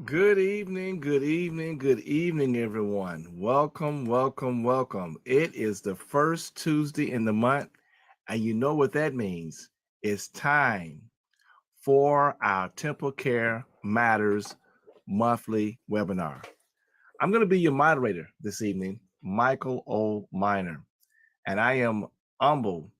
Good evening, good evening, good evening, everyone. Welcome, welcome, welcome. It is the first Tuesday in the month, and you know what that means. It's time for our TempleCare Matters monthly webinar. I'm going to be your moderator this evening, Michael O. Minor, and I am humbled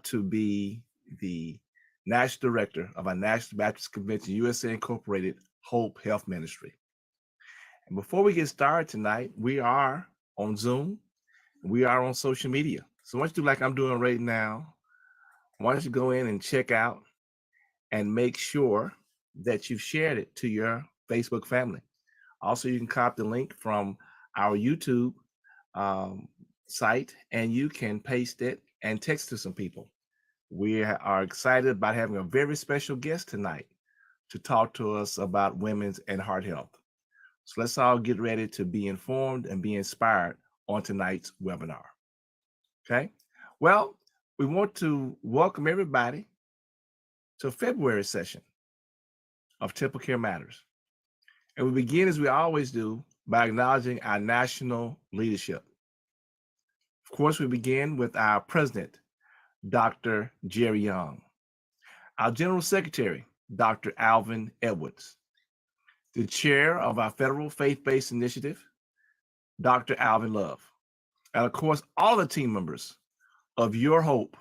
to be the National Director of our National Baptist Convention USA Incorporated Hope Health Ministry. And before we get started tonight, we are on Zoom. We are on social media. So why don't you do like I'm doing right now? Why don't you go in and check out and make sure that you've shared it to your Facebook family. Also, you can copy the link from our YouTube site and you can paste it and text to some people. We are excited about having a very special guest tonight to talk to us about women's and heart health. So let's all get ready to be informed and be inspired on tonight's webinar. Okay. Well, we want to welcome everybody to February session of TempleCare Matters. And we begin, as we always do, by acknowledging our national leadership. Of course, we begin with our president, Dr. Jerry Young, our general secretary, Dr. Alvin Edwards, the chair of our federal faith-based initiative, Dr. Alvin Love, and of course, all the team members of Your Hope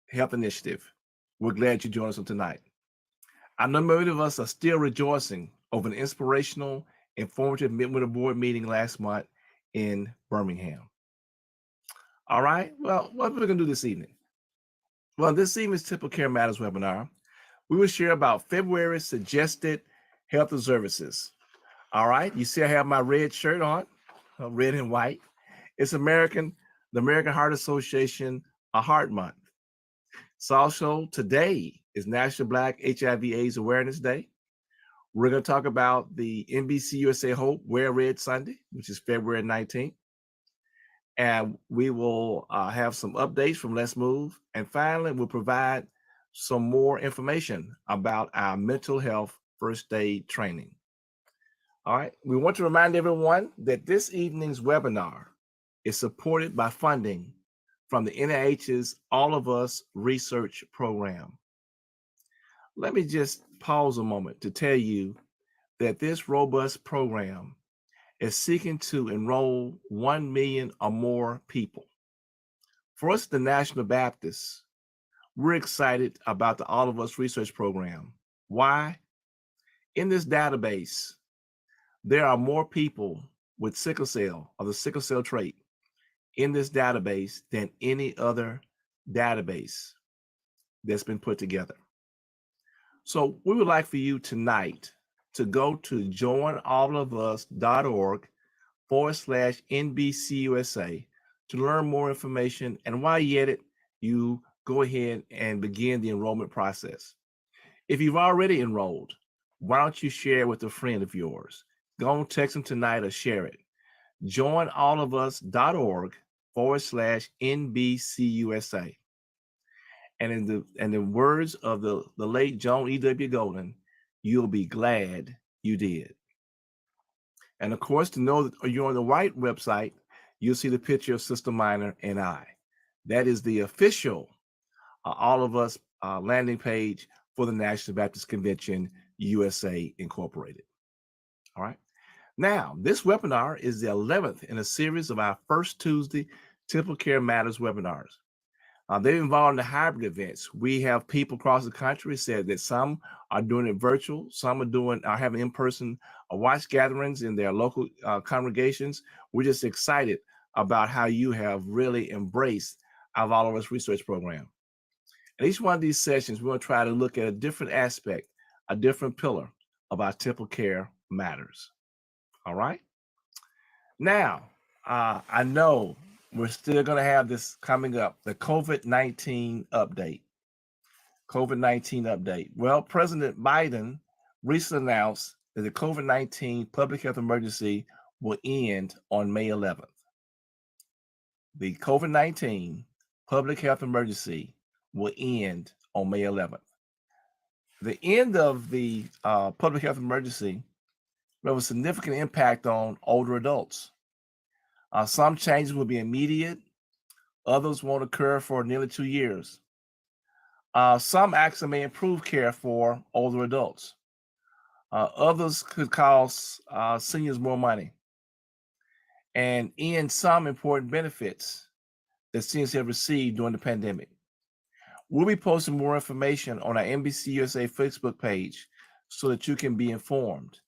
Health Initiative. We're glad you joined us tonight. I know many of us are still rejoicing over an inspirational, informative midwinter board meeting last month in Birmingham. All right, well, what are we going to do this evening? Well, this evening's TempleCare Matters webinar, we will share about February's suggested health services. All right, you see I have my red shirt on, red and white. It's the American Heart Association Heart Month. It's also today is National Black HIV/AIDS Awareness Day. We're going to talk about the NBCUSA H.O.P.E Wear Red Sunday, which is February 19th. And we will have some updates from Let's Move. And finally, we'll provide some more information about our mental health first aid training. All right, we want to remind everyone that this evening's webinar is supported by funding from the NIH's All of Us research program. Let me just pause a moment to tell you that this robust program is seeking to enroll 1 million or more people. For us, the National Baptists, we're excited about the All of Us research program. Why? In this database, there are more people with sickle cell or the sickle cell trait in this database than any other database that's been put together. So we would like for you tonight to go to joinallofus.org/NBCUSA to learn more information. And while you're at it, you go ahead and begin the enrollment process. If you've already enrolled, why don't you share with a friend of yours? Go and text them tonight or share it. joinallofus.org/NBCUSA. And in the words of the late John E.W. Golden, you'll be glad you did. And of course, to know that you're on the right website, you'll see the picture of Sister Minor and I. That is the official All of Us landing page for the National Baptist Convention USA Incorporated. All right. Now, this webinar is the 11th in a series of our first Tuesday TempleCare Matters webinars. They're involved in the hybrid events. We have people across the country said that some are doing it virtual, some are having in-person watch gatherings in their local congregations. We're just excited about how you have really embraced our Volunteer Research Program. In each one of these sessions, we're going to try to look at a different aspect, a different pillar of our TempleCare matters. All right. Now, I know we're still going to have this coming up, the COVID-19 update. COVID-19 update. Well, President Biden recently announced that the COVID-19 public health emergency will end on May 11th. The COVID-19 public health emergency will end on May 11th. The end of the public health emergency will have a significant impact on older adults. Some changes will be immediate. Others won't occur for nearly 2 years. Some actually may improve care for older adults. Others could cost seniors more money and end some important benefits that seniors have received during the pandemic. We'll be posting more information on our NBC USA Facebook page so that you can be informed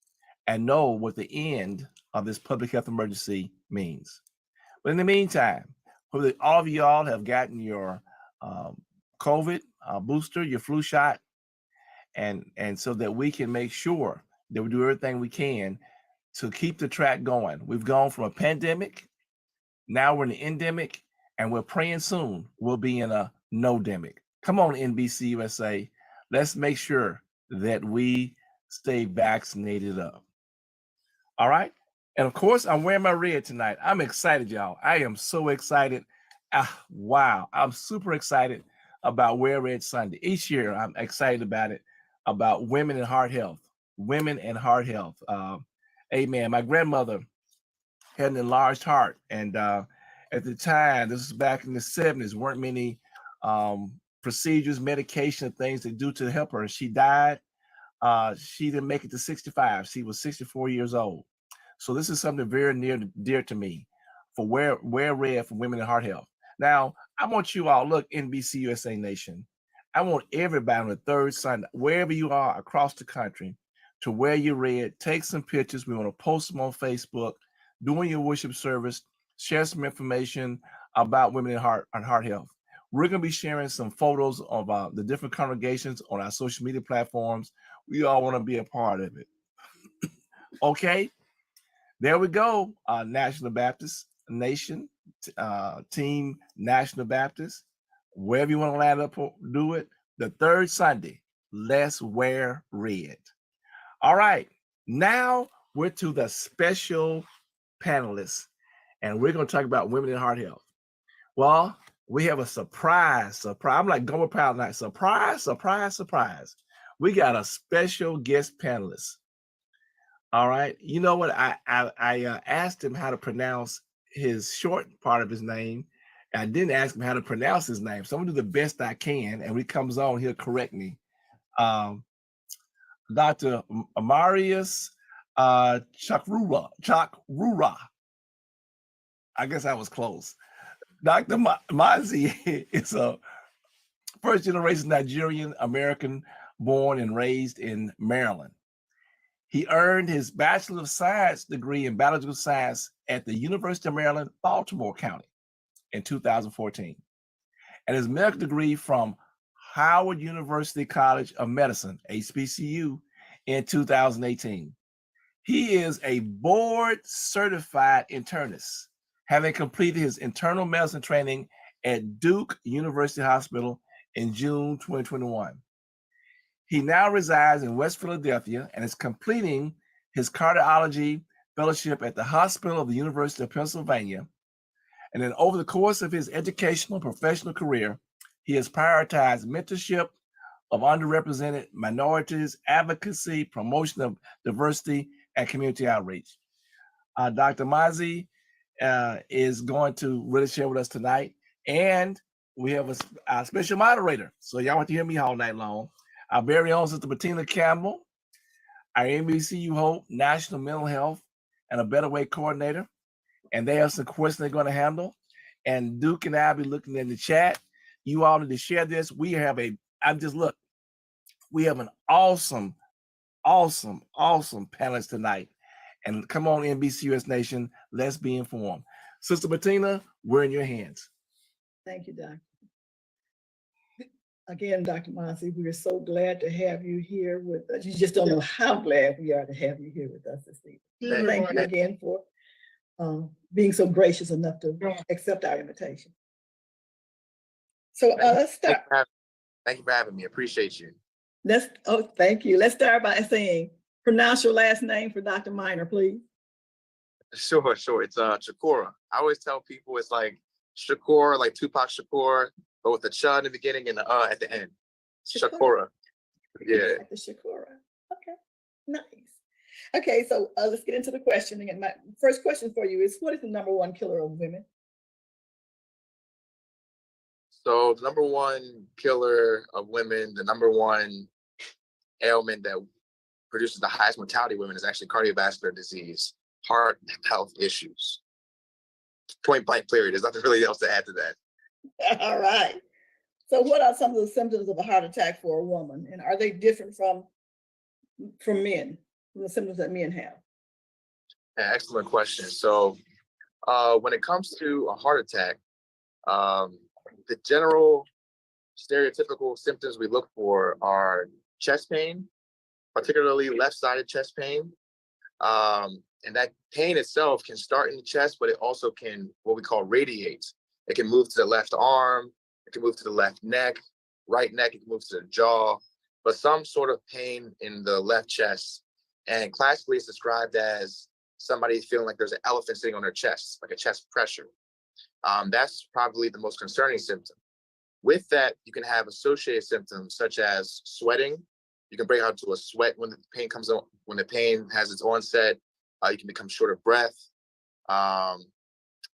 and know what the end of this public health emergency means. But in the meantime, hopefully all of y'all have gotten your COVID booster, your flu shot, and so that we can make sure that we do everything we can to keep the track going. We've gone from a pandemic, now we're in an endemic, and we're praying soon we'll be in a no-demic. Come on, NBC USA, let's make sure that we stay vaccinated up. All right? And of course, I'm wearing my red tonight. I'm excited, y'all. I am so excited. Wow, I'm super excited about Wear Red Sunday. Each year, I'm excited about it, about women and heart health. Women and heart health. Amen. My grandmother had an enlarged heart, and at the time, this was back in the 70s, weren't many procedures, medication, things they do to help her. She died. She didn't make it to 65. She was 64 years old. So this is something very dear to me for Wear Red for women and heart health. Now, I want you all, look, NBC USA Nation, I want everybody on the third Sunday, wherever you are across the country, to wear your red, take some pictures. We want to post them on Facebook, doing your worship service, share some information about women and heart health. We're going to be sharing some photos of the different congregations on our social media platforms. We all want to be a part of it. Okay, there we go. National Baptist Nation, Team National Baptist, wherever you want to land up, do it. The third Sunday, let's wear red. All right, now we're to the special panelists, and we're going to talk about women in heart health. Well, we have a surprise. I'm like Gomer Pyle night. Surprise. We got a special guest panelist. All right. You know what? I asked him how to pronounce his short part of his name. I didn't ask him how to pronounce his name. So I'm gonna do the best I can. And when he comes on, he'll correct me. Dr. Amarius Chakrura. I guess I was close. Dr. Mazi is a first generation Nigerian American born and raised in Maryland. He earned his Bachelor of Science degree in Biological Science at the University of Maryland, Baltimore County in 2014, and his medical degree from Howard University College of Medicine, HBCU, in 2018. He is a board-certified internist, having completed his internal medicine training at Duke University Hospital in June 2021. He now resides in West Philadelphia and is completing his cardiology fellowship at the Hospital of the University of Pennsylvania. And then over the course of his educational and professional career, he has prioritized mentorship of underrepresented minorities, advocacy, promotion of diversity, and community outreach. Dr. Mazi is going to really share with us tonight. And we have a special moderator. So y'all want to hear me all night long. Our very own Sister Bettina Campbell, our NBCU Hope National Mental Health and a Better Way Coordinator. And they have some questions they're going to handle. And Duke and I will be looking in the chat. you all need to share this. We have we have an awesome panelist tonight. And come on, NBCUS Nation, let's be informed. Sister Bettina, we're in your hands. Thank you, Doctor. Again, Dr. Monsi, we are so glad to have you here with us. You just don't know how glad we are to have you here with us this evening. Thank you again for being so gracious enough to accept our invitation. So let's start. Thank you for having me. Appreciate you. Thank you. Let's start by saying, pronounce your last name for Dr. Minor, please. Sure. It's Shakur. I always tell people it's like Shakur, like Tupac Shakur, but with the ch in the beginning and the at the end. Shakura. Yeah. Like the Shakura. Okay. Nice. Okay, so let's get into the question again. My first question for you is, what is the #1 killer of women? So the #1 killer of women, the #1 ailment that produces the highest mortality in women is actually cardiovascular disease, heart health issues. Point blank period. There's nothing really else to add to that. All right. So what are some of the symptoms of a heart attack for a woman? And are they different from men, from the symptoms that men have? Yeah, excellent question. So when it comes to a heart attack, the general stereotypical symptoms we look for are chest pain, particularly left-sided chest pain. And that pain itself can start in the chest, but it also can, what we call radiate. It can move to the left arm, it can move to the left neck, right neck, it can move to the jaw, but some sort of pain in the left chest. And classically, it's described as somebody feeling like there's an elephant sitting on their chest, like a chest pressure. That's probably the most concerning symptom. With that, you can have associated symptoms such as sweating. You can break out into a sweat when the pain comes on, when the pain has its onset. You can become short of breath.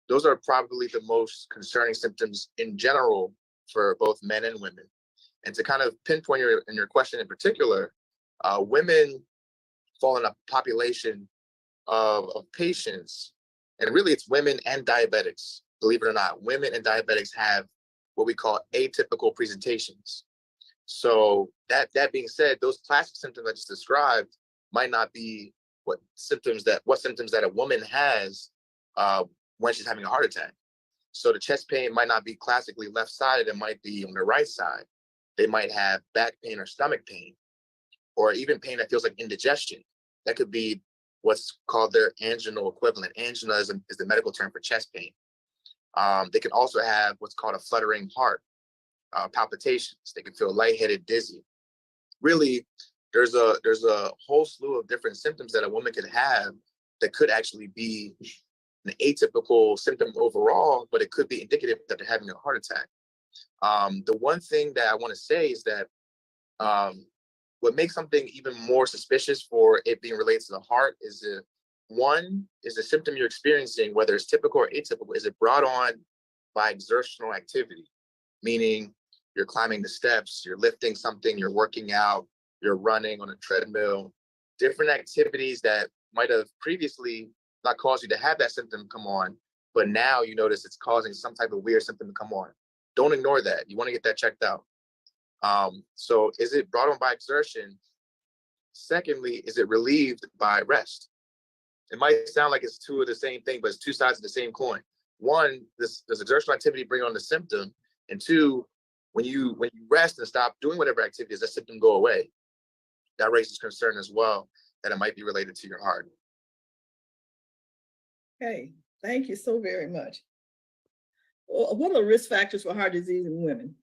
Those are probably the most concerning symptoms in general for both men and women. And to kind of pinpoint your question in particular, women fall in a population of patients, and really it's women and diabetics. Believe it or not, women and diabetics have what we call atypical presentations. So that being said, those classic symptoms I just described might not be what symptoms that a woman has when she's having a heart attack. So the chest pain might not be classically left-sided, it might be on the right side. They might have back pain or stomach pain, or even pain that feels like indigestion. That could be what's called their anginal equivalent. Angina is the medical term for chest pain. They can also have what's called a fluttering heart, palpitations. They can feel lightheaded, dizzy. Really, there's a whole slew of different symptoms that a woman could have that could actually be an atypical symptom overall, but it could be indicative that they're having a heart attack. The one thing that I want to say is that what makes something even more suspicious for it being related to the heart is the symptom you're experiencing, whether it's typical or atypical, is it brought on by exertional activity? Meaning you're climbing the steps, you're lifting something, you're working out, you're running on a treadmill, different activities that might have previously not caused you to have that symptom come on, but now you notice it's causing some type of weird symptom to come on. Don't ignore that. You want to get that checked out. So is it brought on by exertion? Secondly, is it relieved by rest? It might sound like it's two of the same thing, but it's two sides of the same coin. One, does exertional activity bring on the symptom? And two, when you rest and stop doing whatever activity, does that symptom go away? That raises concern as well, that it might be related to your heart. Okay, thank you so very much. What are the risk factors for heart disease in women?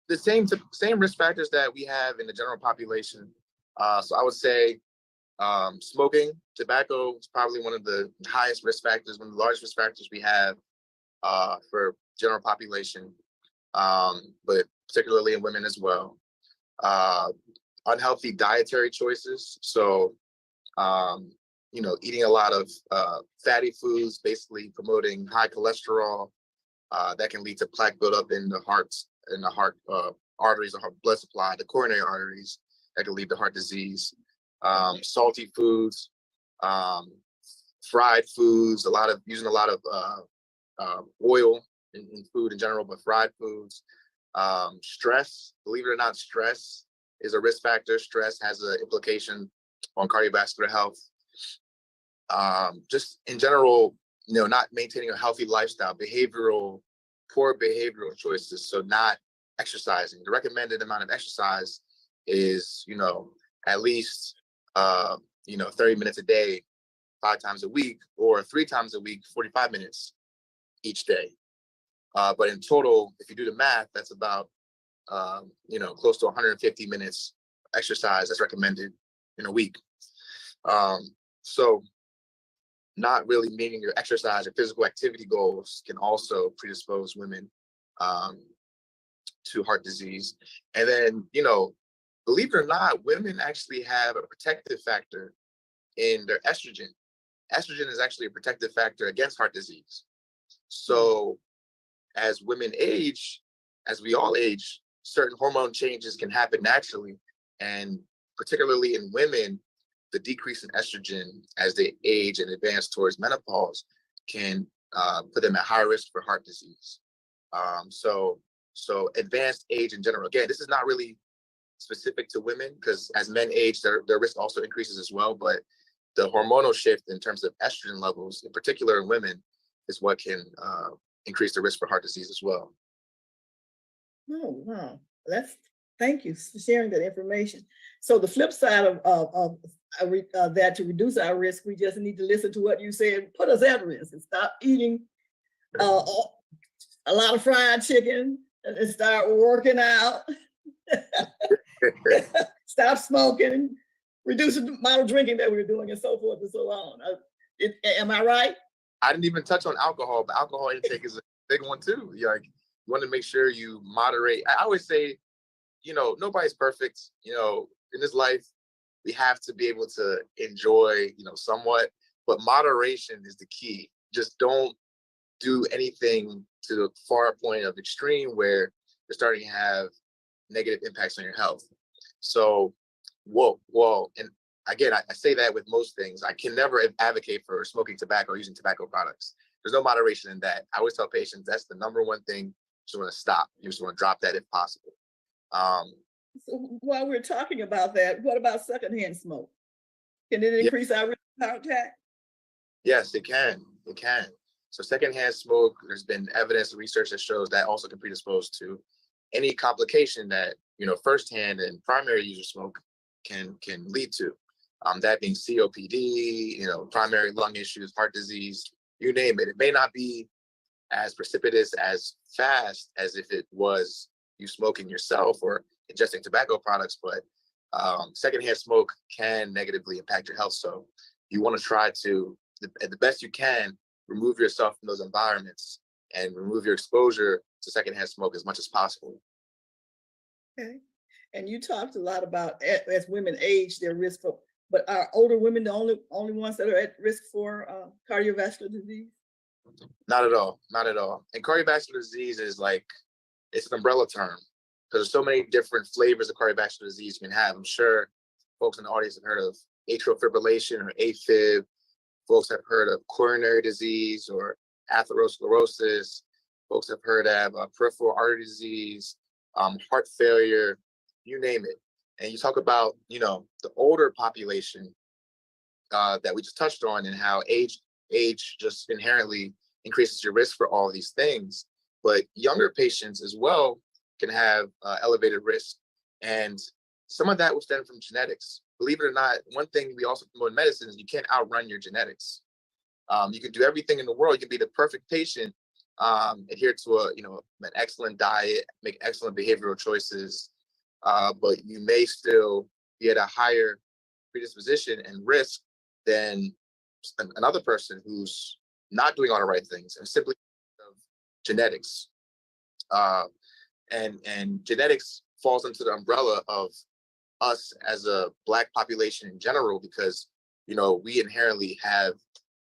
The same risk factors that we have in the general population. So I would say smoking, tobacco is probably one of the highest risk factors, one of the largest risk factors we have for general population, but particularly in women as well. Unhealthy dietary choices. So, eating a lot of fatty foods, basically promoting high cholesterol, that can lead to plaque buildup in the heart arteries, the heart blood supply, the coronary arteries, that can lead to heart disease. Salty foods, fried foods, using a lot of oil in food in general, but fried foods. Stress, believe it or not, stress is a risk factor. Stress has an implication on cardiovascular health. Just in general, not maintaining a healthy lifestyle, poor behavioral choices. So not exercising. The recommended amount of exercise is, at least, 30 minutes a day, 5 times a week, or 3 times a week, 45 minutes each day. But in total, if you do the math, that's about, close to 150 minutes exercise that's recommended in a week. So not really meeting your exercise or physical activity goals can also predispose women to heart disease. And then, believe it or not, women actually have a protective factor in their estrogen. Estrogen is actually a protective factor against heart disease. So as women age, as we all age, certain hormone changes can happen naturally. And particularly in women, the decrease in estrogen as they age and advance towards menopause can put them at high risk for heart disease. So advanced age in general, again, this is not really specific to women, because as men age, their risk also increases as well. But the hormonal shift in terms of estrogen levels, in particular in women, is what can increase the risk for heart disease as well. Oh, wow. Thank you for sharing that information. So the flip side of that, to reduce our risk, we just need to listen to what you said, put us at risk, and stop eating a lot of fried chicken, and start working out, stop smoking, reduce the amount of drinking that we're doing, and so forth and so on. Am I right? I didn't even touch on alcohol, but alcohol intake is a big one too. You want to make sure you moderate. I always say, nobody's perfect. In this life, we have to be able to enjoy, somewhat, but moderation is the key. Just don't do anything to the far point of extreme where you're starting to have negative impacts on your health. So, and again, I say that with most things. I can never advocate for smoking tobacco or using tobacco products. There's no moderation in that. I always tell patients that's the number one thing you just want to stop. You just want to drop that if possible. So while we're talking about that, what about secondhand smoke? Can it increase our risk of heart attack? Yes, it can. It can. So secondhand smoke, there's been evidence and research that shows that also can predispose to any complication that, firsthand and primary user smoke can lead to. That being COPD, primary lung issues, heart disease, you name it. It may not be as precipitous, as fast as if it was you smoking yourself or ingesting tobacco products, but secondhand smoke can negatively impact your health. So you want to try to, the best you can, remove yourself from those environments and remove your exposure to secondhand smoke as much as possible. Okay. And you talked a lot about as women age, their risk for, but are older women the only ones that are at risk for cardiovascular disease? Not at all. Not at all. And cardiovascular disease is it's an umbrella term, because there's so many different flavors of cardiovascular disease you can have. I'm sure folks in the audience have heard of atrial fibrillation or AFib. Folks have heard of coronary disease or atherosclerosis. Folks have heard of peripheral artery disease, heart failure, you name it. And you talk about, the older population that we just touched on, and how age just inherently increases your risk for all of these things. But younger patients as well can have elevated risk. And some of that will stem from genetics. Believe it or not, one thing we also promote in medicine is you can't outrun your genetics. You can do everything in the world. You can be the perfect patient, adhere to an excellent diet, make excellent behavioral choices, but you may still be at a higher predisposition and risk than another person who's not doing all the right things, and simply of genetics. And genetics falls into the umbrella of us as a Black population in general, because we inherently have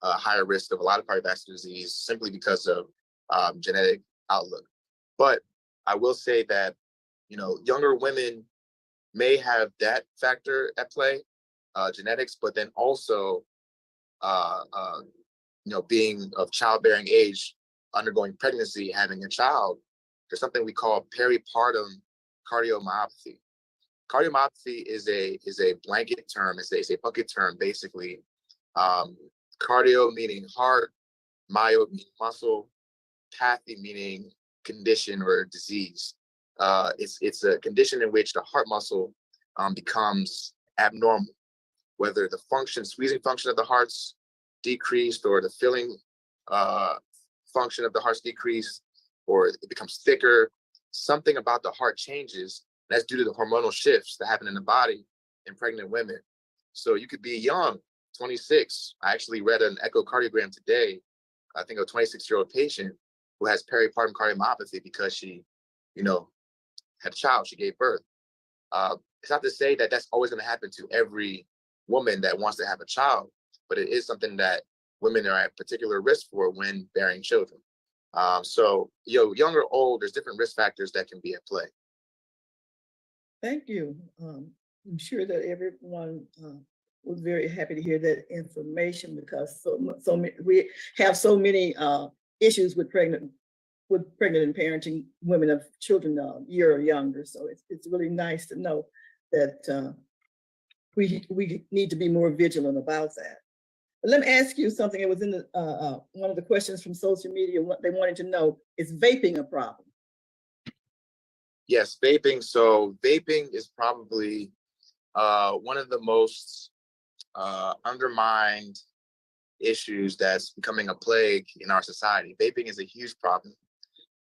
a higher risk of a lot of cardiovascular disease simply because of genetic outlook. But I will say that younger women may have that factor at play, genetics, but then also being of childbearing age undergoing pregnancy, having a child, there's something we call peripartum cardiomyopathy. Cardiomyopathy is a blanket term. It's a bucket term, basically. Cardio meaning heart, myo meaning muscle, pathy meaning condition or disease. It's a condition in which the heart muscle becomes abnormal, whether the squeezing function of the heart's decreased, or the filling function of the heart's decreased, or it becomes thicker. Something about the heart changes. That's due to the hormonal shifts that happen in the body in pregnant women. So you could be young, 26. I actually read an echocardiogram today, I think a 26-year-old patient who has peripartum cardiomyopathy because she, had a child, she gave birth. It's not to say that that's always going to happen to every woman that wants to have a child, but it is something that women are at particular risk for when bearing children. So, young or old, there's different risk factors that can be at play. Thank you. I'm sure that everyone was very happy to hear that information, because we have so many issues with pregnant and parenting women of children a year or younger. So it's really nice to know that we need to be more vigilant about that. But let me ask you something. It was in the one of the questions from social media. What they wanted to know, is vaping a problem? Yes, vaping. So vaping is probably one of the most undermined issues that's becoming a plague in our society. Vaping is a huge problem.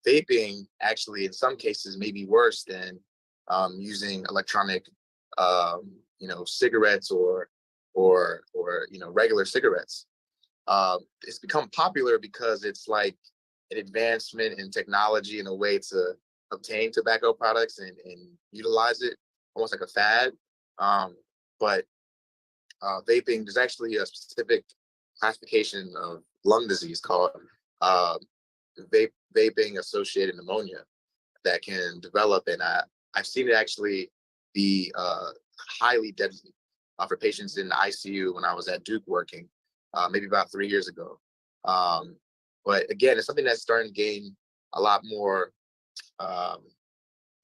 Vaping actually, in some cases, may be worse than using electronic, cigarettes or regular cigarettes. It's become popular because it's like an advancement in technology and a way to obtain tobacco products and utilize it, almost like a fad. But vaping, there's actually a specific classification of lung disease called vaping associated pneumonia that can develop, and I've seen it actually be highly deadly for patients in the ICU when I was at Duke working, maybe about 3 years ago. But again, it's something that's starting to gain a lot more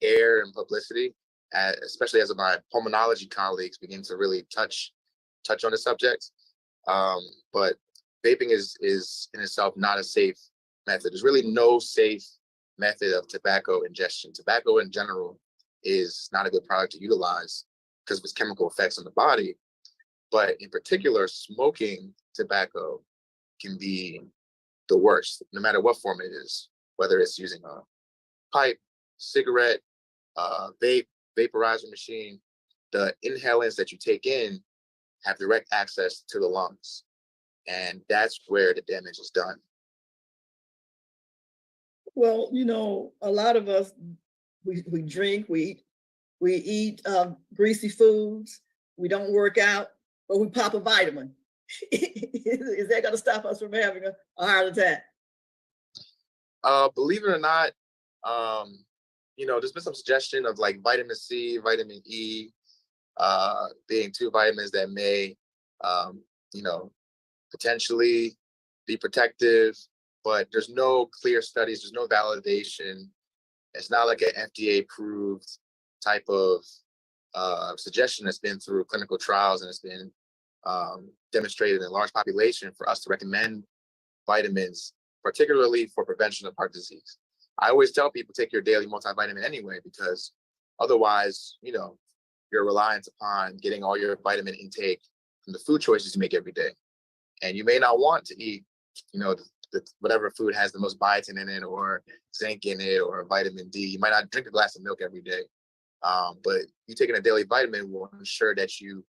air and publicity, especially as my pulmonology colleagues begin to really touch on the subject. But vaping is in itself not a safe method. There's really no safe method of tobacco ingestion. Tobacco in general is not a good product to utilize because of its chemical effects on the body. But in particular, smoking tobacco can be the worst, no matter what form it is, whether it's using a pipe, cigarette, vape, vaporizer machine. The inhalants that you take in have direct access to the lungs, and that's where the damage is done. Well, a lot of us, we drink, we eat greasy foods, we don't work out, but we pop a vitamin. Is that going to stop us from having a heart attack? Believe it or not, there's been some suggestion of like vitamin C, vitamin E, being two vitamins that may, potentially be protective, but there's no clear studies, there's no validation. It's not like an FDA approved type of suggestion that's been through clinical trials and it's been demonstrated in a large population for us to recommend vitamins, particularly for prevention of heart disease. I always tell people take your daily multivitamin anyway, because otherwise, you're reliant upon getting all your vitamin intake from the food choices you make every day. And you may not want to eat, whatever food has the most biotin in it or zinc in it or vitamin D. You might not drink a glass of milk every day. But you taking a daily vitamin will ensure that you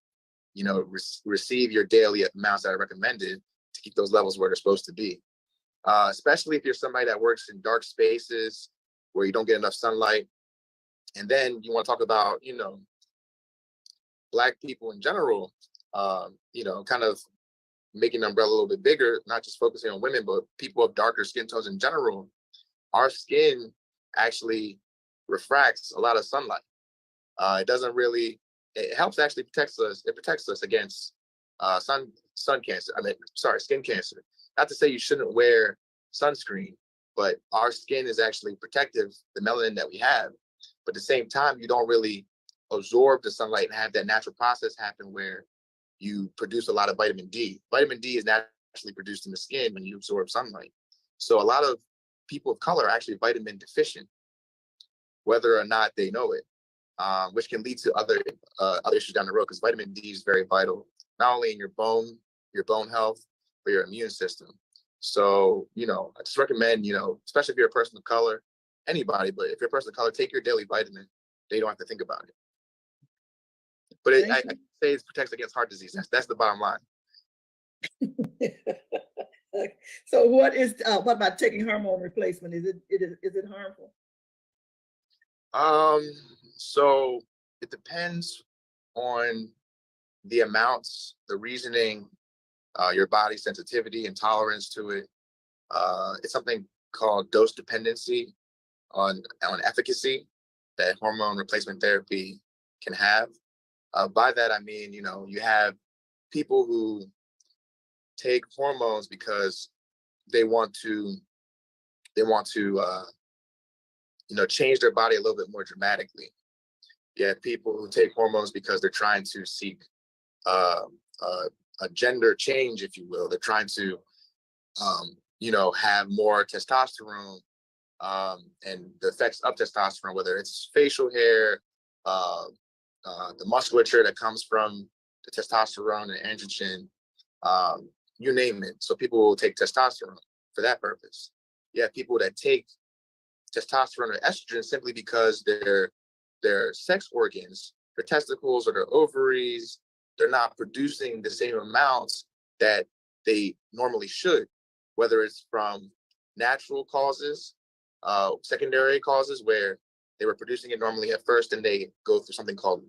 receive your daily amounts that are recommended to keep those levels where they're supposed to be. Especially if you're somebody that works in dark spaces where you don't get enough sunlight. And then you want to talk about, Black people in general, kind of making the umbrella a little bit bigger, not just focusing on women, but people of darker skin tones in general. Our skin actually refracts a lot of sunlight. It helps actually protects us. It protects us against skin cancer. Not to say you shouldn't wear sunscreen, but our skin is actually protective, the melanin that we have. But at the same time, you don't really absorb the sunlight and have that natural process happen where you produce a lot of vitamin D. Vitamin D is naturally produced in the skin when you absorb sunlight. So a lot of people of color are actually vitamin deficient, whether or not they know it, which can lead to other issues down the road, because vitamin D is very vital, not only in your bone health, but your immune system. So, I just recommend, especially if you're a person of color, anybody, but if you're a person of color, take your daily vitamin. They don't have to think about it. But I say it protects against heart disease. That's the bottom line. So what about taking hormone replacement? Is it harmful? So it depends on the amounts, the reasoning, your body's sensitivity and tolerance to it. It's something called dose dependency on efficacy that hormone replacement therapy can have. By that I mean, you have people who take hormones because they want to change their body a little bit more dramatically. You have people who take hormones because they're trying to seek a gender change, if you will. They're trying to have more testosterone, and the effects of testosterone, whether it's facial hair, the musculature that comes from the testosterone and androgen, you name it. So people will take testosterone for that purpose. You have people that take testosterone or estrogen simply because their sex organs, their testicles or their ovaries, they're not producing the same amounts that they normally should, whether it's from natural causes, secondary causes where they were producing it normally at first and they go through something called,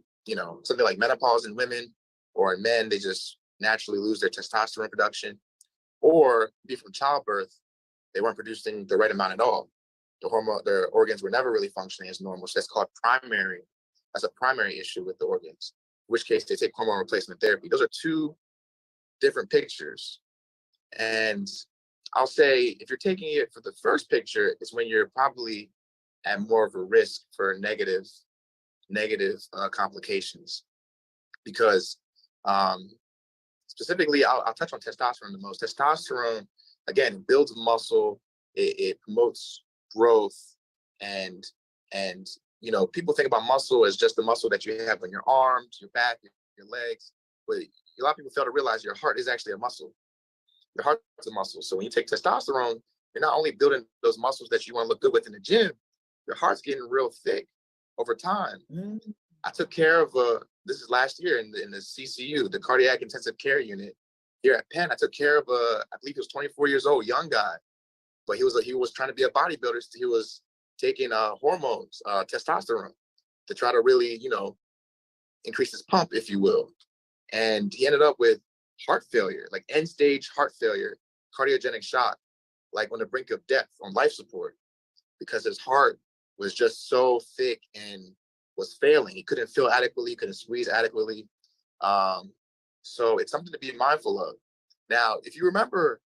something like menopause in women, or in men, they just naturally lose their testosterone production, or be from childbirth, they weren't producing the right amount at all. Their organs were never really functioning as normal. So that's called primary. That's a primary issue with the organs, in which case they take hormone replacement therapy. Those are two different pictures. And I'll say if you're taking it for the first picture, it's when you're probably at more of a risk for negative complications. Because specifically, I'll touch on testosterone the most. Testosterone, again, builds muscle, it promotes growth, and people think about muscle as just the muscle that you have on your arms, your back, your legs, but a lot of people fail to realize your heart is actually a muscle. Your heart's a muscle. So when you take testosterone, you're not only building those muscles that you want to look good with in the gym, your heart's getting real thick over time. Mm-hmm. I took care of this is last year in the CCU, the cardiac intensive care unit here at Penn. I took care of I believe he was 24 years old, young guy, but he was trying to be a bodybuilder. So he was taking hormones, testosterone, to try to really, increase his pump, if you will. And he ended up with heart failure, like end stage heart failure, cardiogenic shock, like on the brink of death, on life support, because his heart was just so thick and was failing. He couldn't feel adequately, couldn't squeeze adequately. So it's something to be mindful of. Now, if you remember,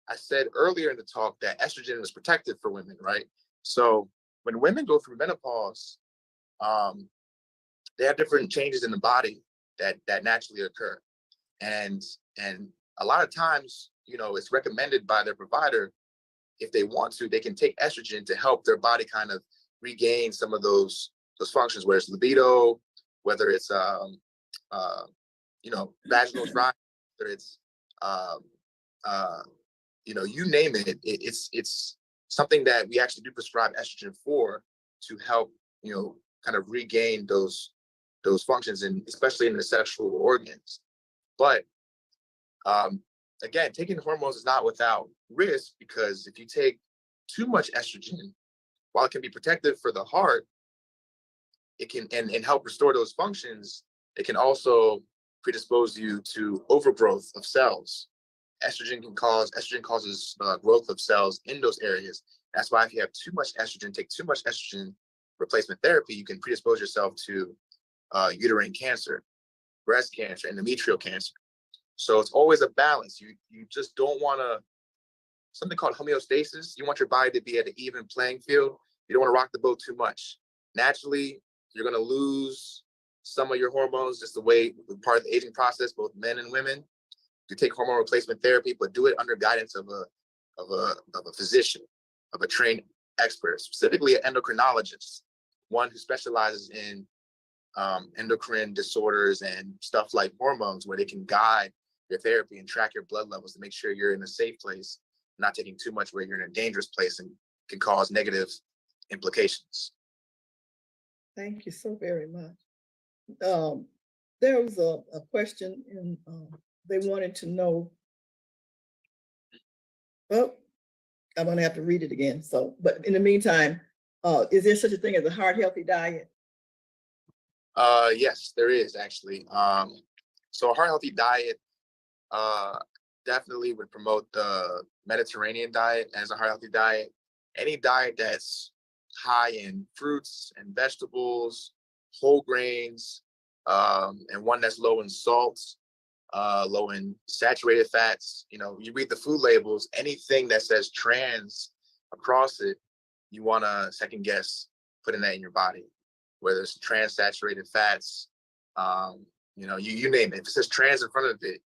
I said earlier in the talk that estrogen was protective for women, right? So when women go through menopause, they have different changes in the body that naturally occur. And a lot of times, it's recommended by their provider, if they want to, they can take estrogen to help their body kind of regain some of those functions, whether it's libido, whether it's vaginal dryness, whether it's you name it. It's something that we actually do prescribe estrogen for, to help kind of regain those functions, and especially in the sexual organs. But again, taking hormones is not without risk, because if you take too much estrogen, while it can be protective for the heart, it can and help restore those functions, it can also predispose you to overgrowth of cells. Estrogen causes growth of cells in those areas. That's why if you have too much estrogen, take too much estrogen replacement therapy, you can predispose yourself to uterine cancer, breast cancer, endometrial cancer. So it's always a balance. You just don't want to something called homeostasis. You want your body to be at an even playing field. You don't want to rock the boat too much. Naturally, you're going to lose some of your hormones, just the way, part of the aging process, both men and women. You take hormone replacement therapy, but do it under guidance of a physician, of a trained expert, specifically an endocrinologist, one who specializes in endocrine disorders and stuff like hormones, where they can guide your therapy and track your blood levels to make sure you're in a safe place, not taking too much where you're in a dangerous place and can cause negative implications. Thank you so very much. There was a question, and they wanted to know. Well, I'm going to have to read it again. So, but in the meantime, is there such a thing as a heart healthy diet? Yes, there is actually. So a heart healthy diet definitely would promote the Mediterranean diet as a heart healthy diet. Any diet that's high in fruits and vegetables, whole grains, and one that's low in salts, low in saturated fats. You know, you read the food labels, anything that says trans across it, you want to second guess putting that in your body, whether it's trans saturated fats, you know, you name it. If it says trans in front of it,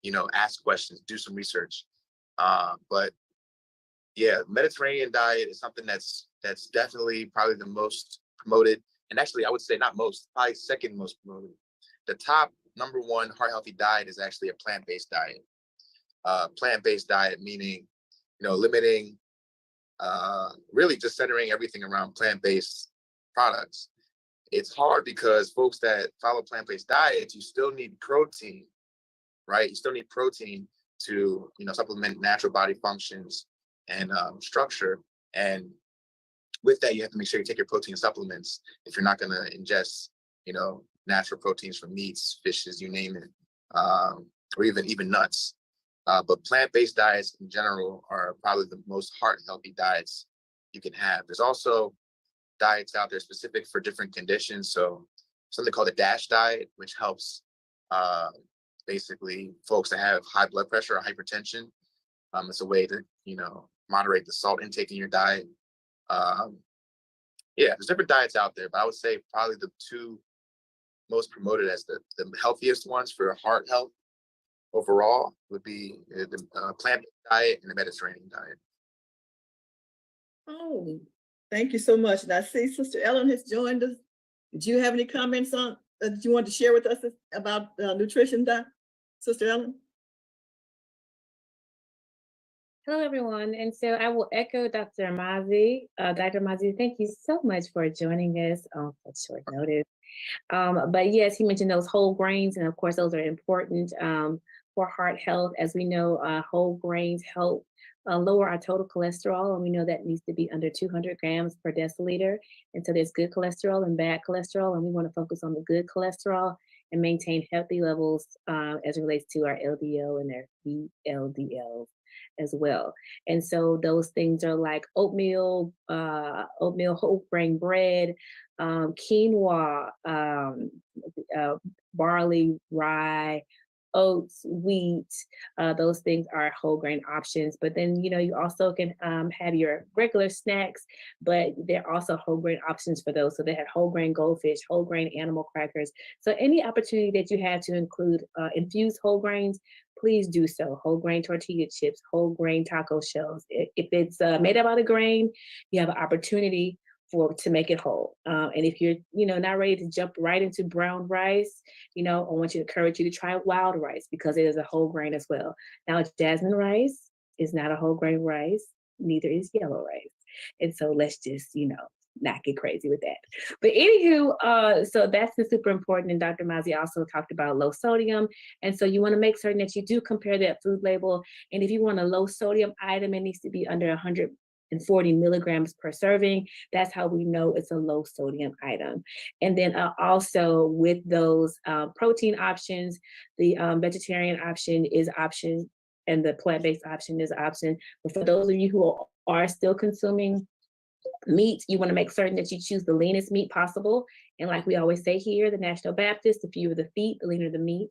you know, ask questions, do some research. But yeah, Mediterranean diet is something that's definitely probably the most promoted. And actually, I would say not most, probably second most promoted. The top number one heart healthy diet is actually a plant-based diet. Plant-based diet meaning, you know, limiting, really just centering everything around plant-based products. It's hard because folks that follow plant-based diets, you still need protein, right? You still need protein to, you know, supplement natural body functions and structure. And with that, you have to make sure you take your protein supplements if you're not going to ingest, you know, natural proteins from meats, fishes, you name it, or even nuts. But plant-based diets in general are probably the most heart healthy diets you can have. There's also diets out there specific for different conditions. So something called a DASH diet, which helps basically folks that have high blood pressure or hypertension. It's a way to, you know, moderate the salt intake in your diet. Yeah, there's different diets out there, but I would say probably the two most promoted as the healthiest ones for heart health overall would be the plant-based diet and the Mediterranean diet. Oh, thank you so much. And I see Sister Ellen has joined us. Did you have any comments on that you want to share with us about nutrition, Sister Ellen? Hello, everyone. And so I will echo Dr. Mazi. Dr. Mazi, thank you so much for joining us on such short notice. But yes, he mentioned those whole grains, and of course, those are important for heart health. As we know, whole grains help lower our total cholesterol, and we know that needs to be under 200 grams per deciliter. And so there's good cholesterol and bad cholesterol, and we want to focus on the good cholesterol and maintain healthy levels as it relates to our LDL and our VLDLs as well. And so those things are like oatmeal, whole grain bread, quinoa, barley, rye, oats, wheat. Those things are whole grain options. But then, you know, you also can have your regular snacks, but they're also whole grain options for those. So they have whole grain goldfish, whole grain animal crackers. So any opportunity that you have to include infused whole grains, please do so. Whole grain tortilla chips, whole grain taco shells. If it's made up out of grain, you have an opportunity to make it whole. And if you're, you know, not ready to jump right into brown rice, you know, I want to encourage you to try wild rice because it is a whole grain as well. Now, jasmine rice is not a whole grain rice, neither is yellow rice. And so let's just, you know, not get crazy with that. But anywho, so that's super important. And Dr. Mazi also talked about low sodium. And so you want to make certain that you do compare that food label. And if you want a low sodium item, it needs to be under 140 milligrams per serving. That's how we know it's a low sodium item. And then also with those protein options, the vegetarian option is option and the plant-based option is option. But for those of you who are still consuming Meat, you want to make certain that you choose the leanest meat possible. And like we always say here, the National Baptist, the fewer the feet, the leaner the meat.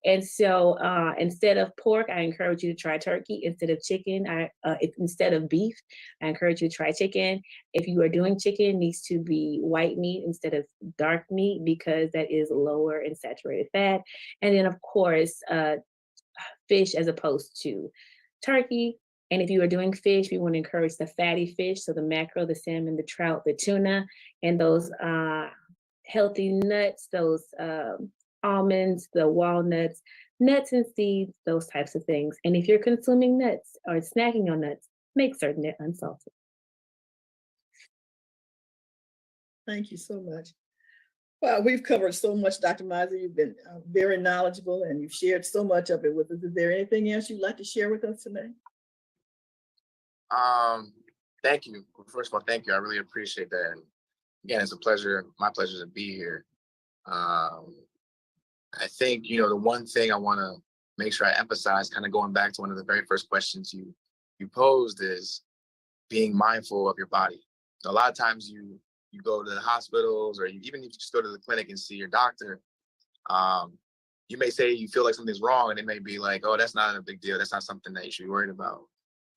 And so instead of pork, I encourage you to try turkey. Instead of chicken, instead of beef, I encourage you to try chicken. If you are doing chicken, it needs to be white meat instead of dark meat, because that is lower in saturated fat. And then of course, fish as opposed to turkey. And if you are doing fish, we want to encourage the fatty fish, so the mackerel, the salmon, the trout, the tuna, and those healthy nuts, those almonds, the walnuts, nuts and seeds, those types of things. And if you're consuming nuts or snacking on nuts, make certain they're unsalted. Thank you so much. Well, we've covered so much, Dr. Mizer. You've been very knowledgeable and you've shared so much of it with us. Is there anything else you'd like to share with us today? Thank you. First of all, thank you. I really appreciate that. And again, it's a pleasure, my pleasure to be here. I think, the one thing I want to make sure I emphasize, kind of going back to one of the very first questions you posed, is being mindful of your body. A lot of times you go to the hospitals, or even if you just go to the clinic and see your doctor, you may say you feel like something's wrong, and it may be like, oh, that's not a big deal. That's not something that you should be worried about.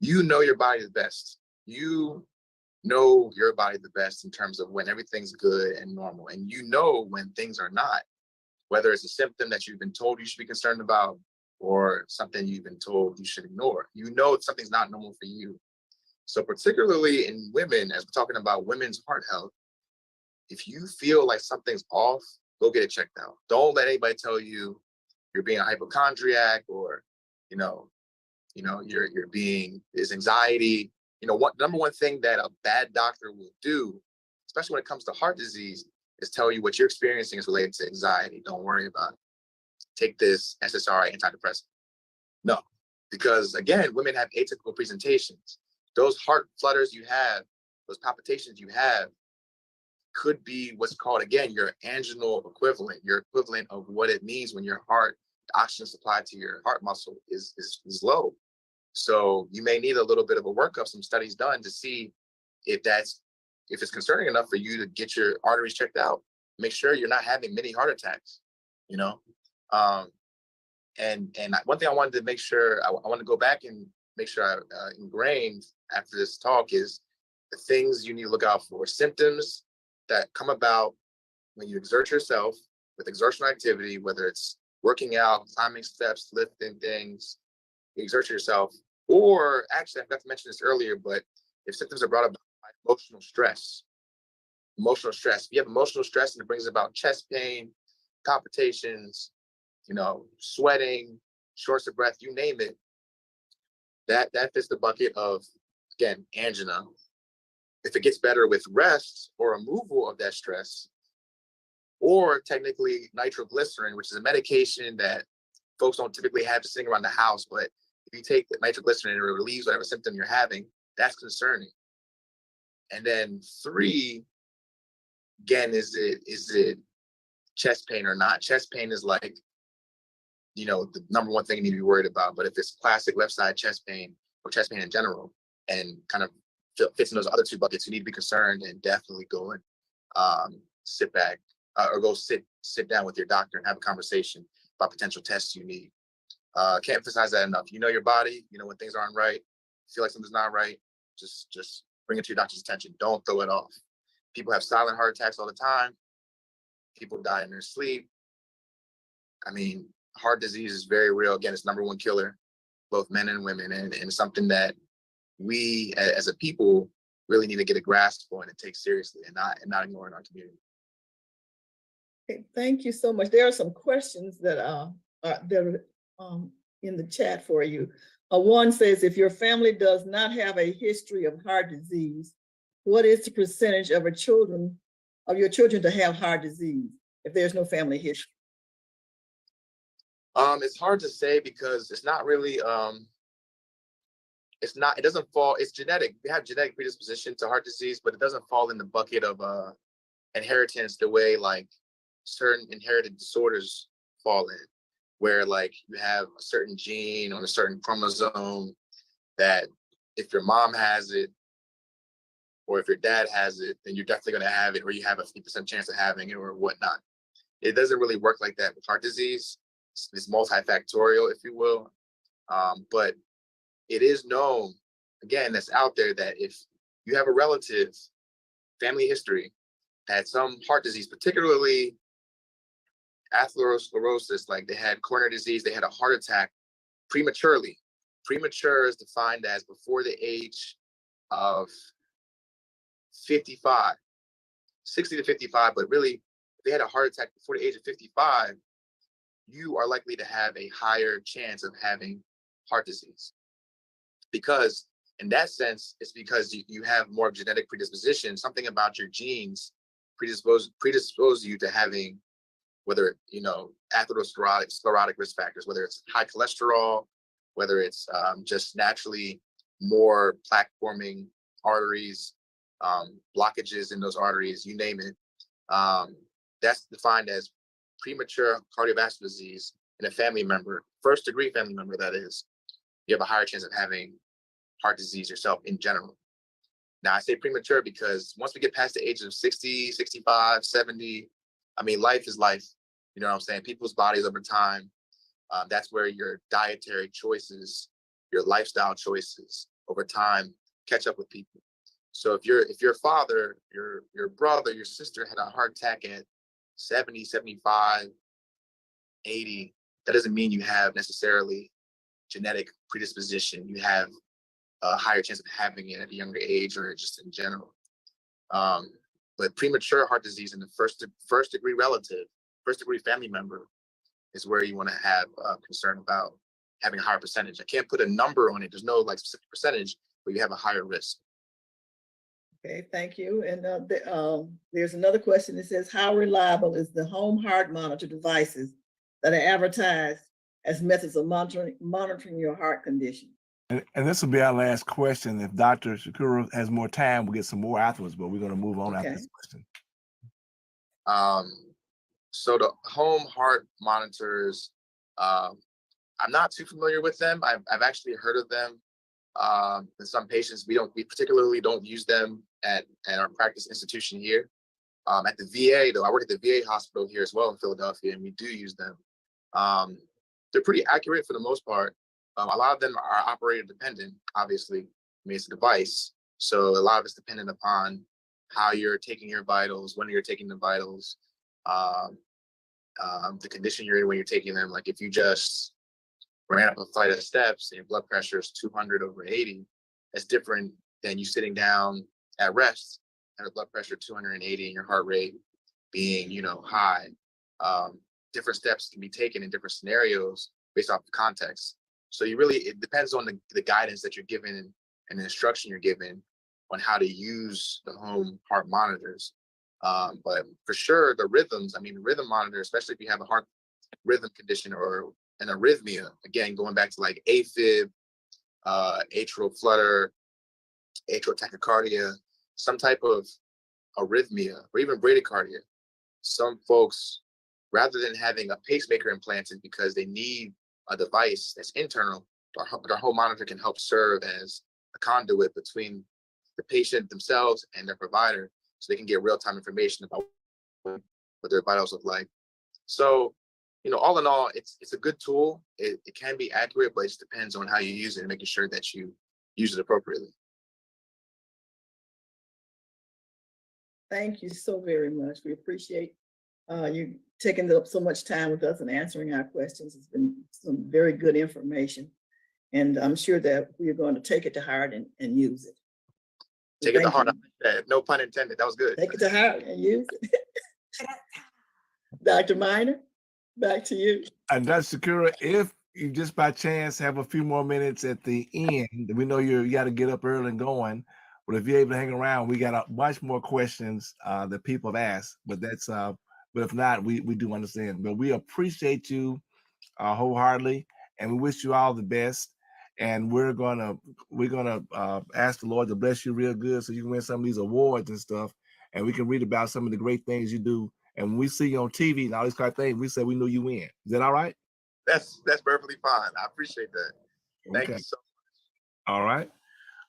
You know your body the best. You know your body the best in terms of when everything's good and normal. And you know when things are not, whether it's a symptom that you've been told you should be concerned about or something you've been told you should ignore. You know if something's not normal for you. So particularly in women, as we're talking about women's heart health, if you feel like something's off, go get it checked out. Don't let anybody tell you you're being a hypochondriac, or, you're being, there's anxiety. What number one thing that a bad doctor will do, especially when it comes to heart disease, is tell you what you're experiencing is related to anxiety. Don't worry about it. Take this SSRI antidepressant. No, because again, women have atypical presentations. Those heart flutters you have, those palpitations you have, could be what's called, again, your anginal equivalent, your equivalent of what it means when your heart, the oxygen supply to your heart muscle is low. So you may need a little bit of a workup, some studies done to see if it's concerning enough for you to get your arteries checked out. Make sure you're not having many heart attacks, And one thing I wanted to make sure, I want to go back and make sure I ingrained after this talk is the things you need to look out for. Symptoms that come about when you exert yourself with exertional activity, whether it's working out, climbing steps, lifting things, you exert yourself, or actually, I forgot to mention this earlier, but if symptoms are brought about by emotional stress, if you have emotional stress and it brings about chest pain, palpitations, sweating, shortness of breath, you name it, that fits the bucket of, again, angina. If it gets better with rest or removal of that stress, or technically nitroglycerin, which is a medication that folks don't typically have to sing around the house, but if you take the nitroglycerin and it relieves whatever symptom you're having, that's concerning. And then 3, again, is it chest pain or not? Chest pain is like, the number one thing you need to be worried about. But if it's classic left side chest pain, or chest pain in general, and kind of fits in those other 2 buckets, you need to be concerned and definitely go and sit back or go sit down with your doctor and have a conversation about potential tests you need. Can't emphasize that enough. You know your body, when things aren't right, feel like something's not right, just bring it to your doctor's attention. Don't throw it off. People have silent heart attacks all the time. People die in their sleep. Heart disease is very real. Again, it's number 1 killer, both men and women, and something that we as a people really need to get a grasp on and take seriously, and not ignore in our community. Okay, thank you so much. There are some questions that are in the chat for you. One says, if your family does not have a history of heart disease, what is the percentage of your children to have heart disease if there's no family history? It's hard to say because it's not really, it doesn't fall, it's genetic. We have genetic predisposition to heart disease, but it doesn't fall in the bucket of inheritance the way like certain inherited disorders fall in, where like you have a certain gene on a certain chromosome that if your mom has it, or if your dad has it, then you're definitely going to have it, or you have a 50% chance of having it, or whatnot. It doesn't really work like that with heart disease. It's multifactorial, if you will. But it is known, again, that's out there, that if you have a relative, family history, had some heart disease, particularly atherosclerosis, like they had coronary disease, they had a heart attack prematurely. Premature is defined as before the age of 55, 60 to 55, but really, if they had a heart attack before the age of 55, you are likely to have a higher chance of having heart disease. Because in that sense, it's because you have more genetic predisposition, something about your genes predispose you to having, whether, atherosclerotic risk factors, whether it's high cholesterol, whether it's just naturally more plaque forming arteries, blockages in those arteries, you name it. That's defined as premature cardiovascular disease in a family member, first degree family member, that is. You have a higher chance of having heart disease yourself in general. Now, I say premature because once we get past the age of 60, 65, 70, life is life. You know what I'm saying? People's bodies over time, that's where your dietary choices, your lifestyle choices over time catch up with people. So if your father, your brother, your sister had a heart attack at 70, 75, 80, that doesn't mean you have necessarily genetic predisposition. You have a higher chance of having it at a younger age, or just in general. But premature heart disease in the first degree relative, first degree family member, is where you want to have concern about having a higher percentage. I can't put a number on it. There's no specific percentage, but you have a higher risk. Okay, thank you. And there's another question that says, how reliable is the home heart monitor devices that are advertised as methods of monitoring your heart condition? And this will be our last question. If Dr. Shakura has more time, we'll get some more afterwards, but we're going to move on after this question. So the home heart monitors, I'm not too familiar with them. I've actually heard of them. In some patients, we particularly don't use them at our practice institution here. At the VA, though, I work at the VA hospital here as well in Philadelphia, and we do use them. They're pretty accurate for the most part. A lot of them are operator dependent, obviously. It's a device, so a lot of it's dependent upon how you're taking your vitals, when you're taking the vitals, the condition you're in when you're taking them. Like if you just ran up a flight of steps and your blood pressure is 200/80, that's different than you sitting down at rest and a blood pressure 280 and your heart rate being, high. Different steps can be taken in different scenarios based off the context. So it depends on the guidance that you're given and the instruction you're given on how to use the home heart monitors. But for sure, the rhythms, the rhythm monitor, especially if you have a heart rhythm condition or an arrhythmia, again, going back to like AFib, atrial flutter, atrial tachycardia, some type of arrhythmia, or even bradycardia. Some folks, rather than having a pacemaker implanted because they need a device that's internal, our home monitor can help serve as a conduit between the patient themselves and their provider, so they can get real-time information about what their vitals look like. So, all in all, it's a good tool. It can be accurate, but it just depends on how you use it and making sure that you use it appropriately. Thank you so very much. We appreciate you taking up so much time with us and answering our questions. It's been some very good information, and I'm sure that we're going to take it to heart and use it. Take it to heart. No pun intended. That was good. Take it to heart and use it. Dr. Minor, back to you. And Dr. Shakura, if you just by chance have a few more minutes at the end, we know you got to get up early and going, but if you're able to hang around, we got a bunch more questions that people have asked, but if not, we do understand. But we appreciate you wholeheartedly, and we wish you all the best. And we're gonna ask the Lord to bless you real good, so you can win some of these awards and stuff, and we can read about some of the great things you do. And when we see you on TV and all these kind of things, we say we knew you win. Is that all right? That's perfectly fine. I appreciate that. Thank you so much. All right.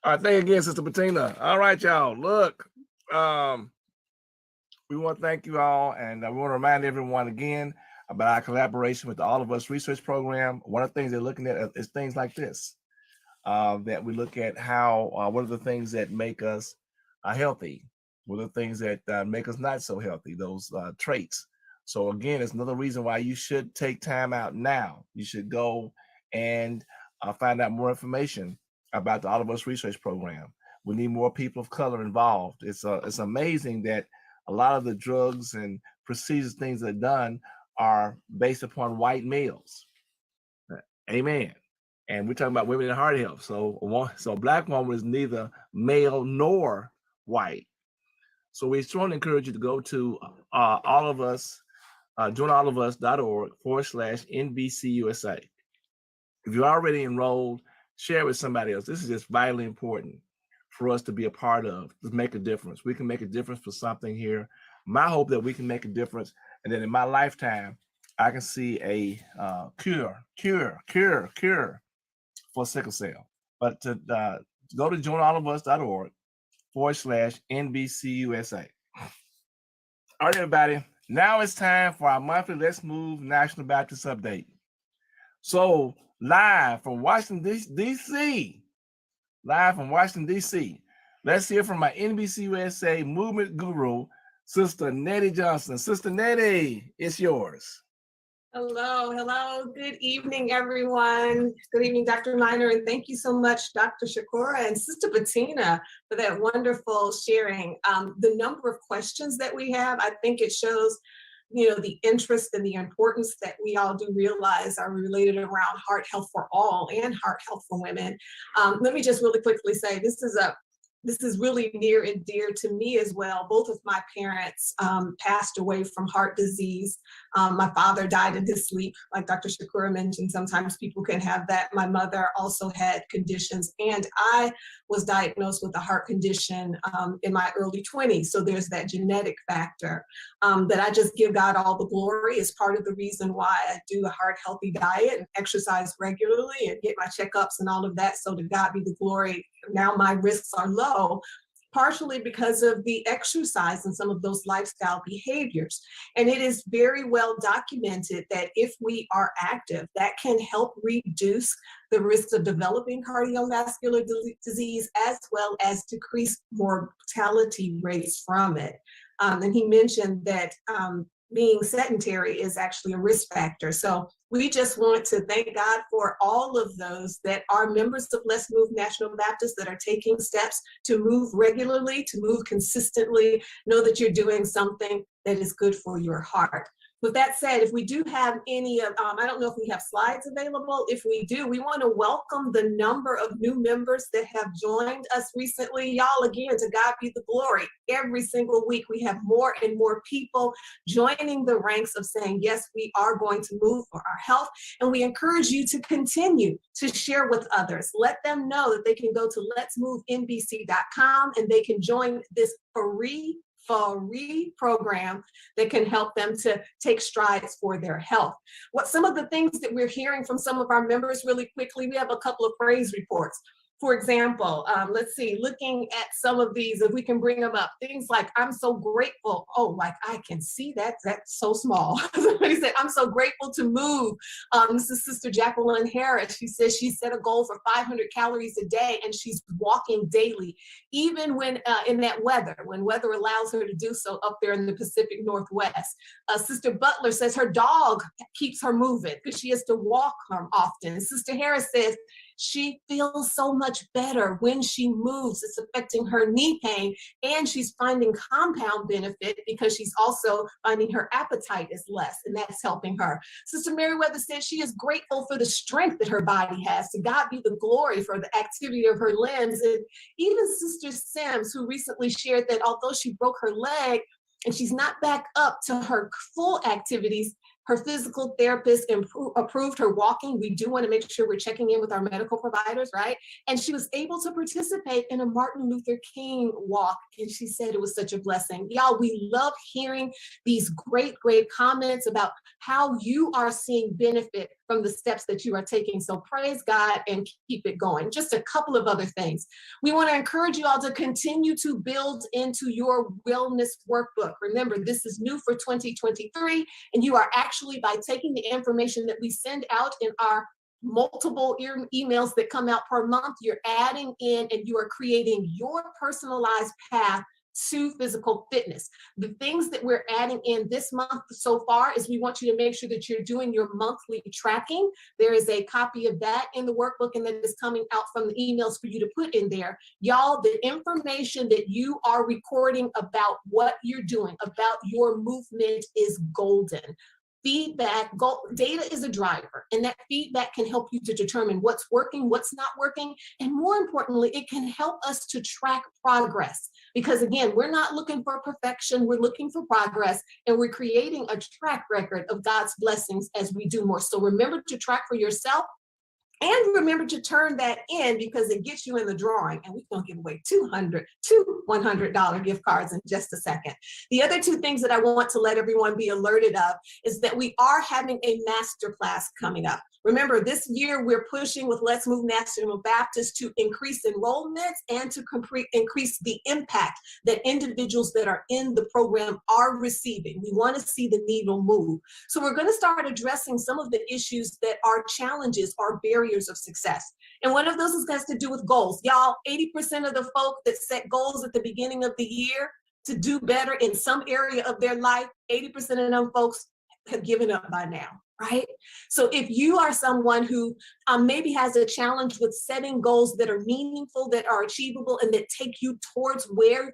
All right, thank you again, Sister Bettina. All right, y'all. Look, we want to thank you all, and we want to remind everyone again about our collaboration with the All of Us Research Program. One of the things they're looking at is things like this, that we look at how, what are the things that make us healthy? What are the things that make us not so healthy, those traits? So again, it's another reason why you should take time out now. You should go and find out more information about the All of Us Research Program. We need more people of color involved. It's amazing that a lot of the drugs and procedures, things that are done, are based upon white males. Amen. And we're talking about women in heart health. So a black woman is neither male nor white. So we strongly encourage you to go to all of us, joinallofus.org/NBCUSA. If you're already enrolled, share it with somebody else. This is just vitally important for us to be a part of, to make a difference. We can make a difference for something here. My hope that we can make a difference, and that in my lifetime, I can see a cure for sickle cell. But to go to joinallofus.org/NBCUSA. All right, everybody. Now it's time for our monthly Let's Move National Baptist Update. So live from Washington, D.C., let's hear from my NBCUSA movement guru, Sister Nettie Johnson. Sister Nettie, it's yours. Hello. Good evening, everyone. Good evening, Dr. Miner, and thank you so much, Dr. Shakura and Sister Bettina, for that wonderful sharing. The number of questions that we have, I think it shows, the interest and the importance that we all do realize are related around heart health for all and heart health for women. Let me just really quickly say, this is really near and dear to me as well. Both of my parents passed away from heart disease. My father died in his sleep, like Dr. Shakura mentioned. Sometimes people can have that. My mother also had conditions, and I was diagnosed with a heart condition in my early 20s. So there's that genetic factor that I just give God all the glory. Is part of the reason why I do a heart healthy diet and exercise regularly and get my checkups and all of that. So to God be the glory. Now my risks are low, partially because of the exercise and some of those lifestyle behaviors. And it is very well documented that if we are active, that can help reduce the risks of developing cardiovascular disease, as well as decrease mortality rates from it. And he mentioned that being sedentary is actually a risk factor. So we just want to thank God for all of those that are members of Let's Move National Baptist that are taking steps to move regularly, to move consistently, know that you're doing something that is good for your heart. With that said, if we do have any of, I don't know if we have slides available. If we do, we want to welcome the number of new members that have joined us recently. Y'all, again, to God be the glory. Every single week, we have more and more people joining the ranks of saying, yes, we are going to move for our health. And we encourage you to continue to share with others. Let them know that they can go to letsmovenbc.com and they can join this free program that can help them to take strides for their health. What some of the things that we're hearing from some of our members really quickly, we have a couple of praise reports. For example, let's see, looking at some of these, if we can bring them up, things like, I'm so grateful. Oh, like I can see that, that's so small. Somebody said, I'm so grateful to move. This is Sister Jacqueline Harris. She says she set a goal for 500 calories a day and she's walking daily, even when in that weather, when weather allows her to do so up there in the Pacific Northwest. Sister Butler says her dog keeps her moving because she has to walk often. Sister Harris says, she feels so much better when she moves. It's affecting her knee pain, and she's finding compound benefit because she's also finding her appetite is less, and that's helping her. Sister Meriwether said she is grateful for the strength that her body has. To God be the glory for the activity of her limbs. And even Sister Sims, who recently shared that although she broke her leg and she's not back up to her full activities, her physical therapist approved her walking. We do want to make sure we're checking in with our medical providers, right? And she was able to participate in a Martin Luther King walk. And she said it was such a blessing. Y'all, we love hearing these great comments about how you are seeing benefit from the steps that you are taking. So praise God and keep it going. Just a couple of other things. We want to encourage you all to continue to build into your wellness workbook. Remember, this is new for 2023, and you are actually, by taking the information that we send out in our multiple emails that come out per month, you're adding in and you are creating your personalized path to physical fitness. The things that we're adding in this month so far is we want you to make sure that you're doing your monthly tracking. There is a copy of that in the workbook, and that is coming out from the emails for you to put in there. Y'all, the information that you are recording about what you're doing, about your movement, is golden. Feedback, data is a driver, and that feedback can help you to determine what's working, what's not working, and more importantly, it can help us to track progress. Because again, we're not looking for perfection, we're looking for progress, and we're creating a track record of God's blessings as we do more. So remember to track for yourself. And remember to turn that in, because it gets you in the drawing, and we're going to give away two $100 gift cards in just a second. The other two things that I want to let everyone be alerted of is that we are having a masterclass coming up. Remember, this year we're pushing with Let's Move National Baptist to increase enrollments and to increase the impact that individuals that are in the program are receiving. We want to see the needle move. So we're going to start addressing some of the issues that are challenges or barriers of success. And one of those has to do with goals. Y'all, 80% of the folk that set goals at the beginning of the year to do better in some area of their life, 80% of them folks have given up by now. Right? So if you are someone who maybe has a challenge with setting goals that are meaningful, that are achievable, and that take you towards where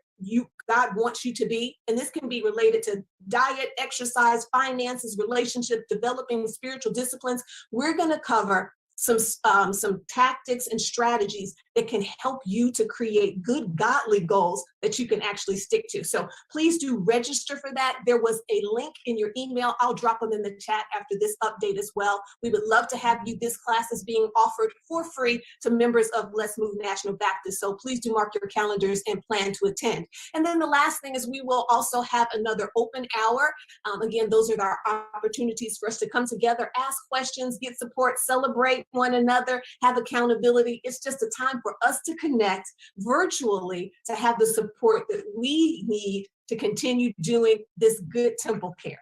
God wants you to be, and this can be related to diet, exercise, finances, relationship, developing spiritual disciplines, we're going to cover some tactics and strategies that can help you to create good godly goals that you can actually stick to. So please do register for that. There was a link in your email. I'll drop them in the chat after this update as well. We would love to have you. This class is being offered for free to members of Let's Move National Baptist. So please do mark your calendars and plan to attend. And then the last thing is we will also have another open hour. Again, those are our opportunities for us to come together, ask questions, get support, celebrate one another, have accountability. It's just a time for us to connect virtually to have the support that we need to continue doing this good temple care.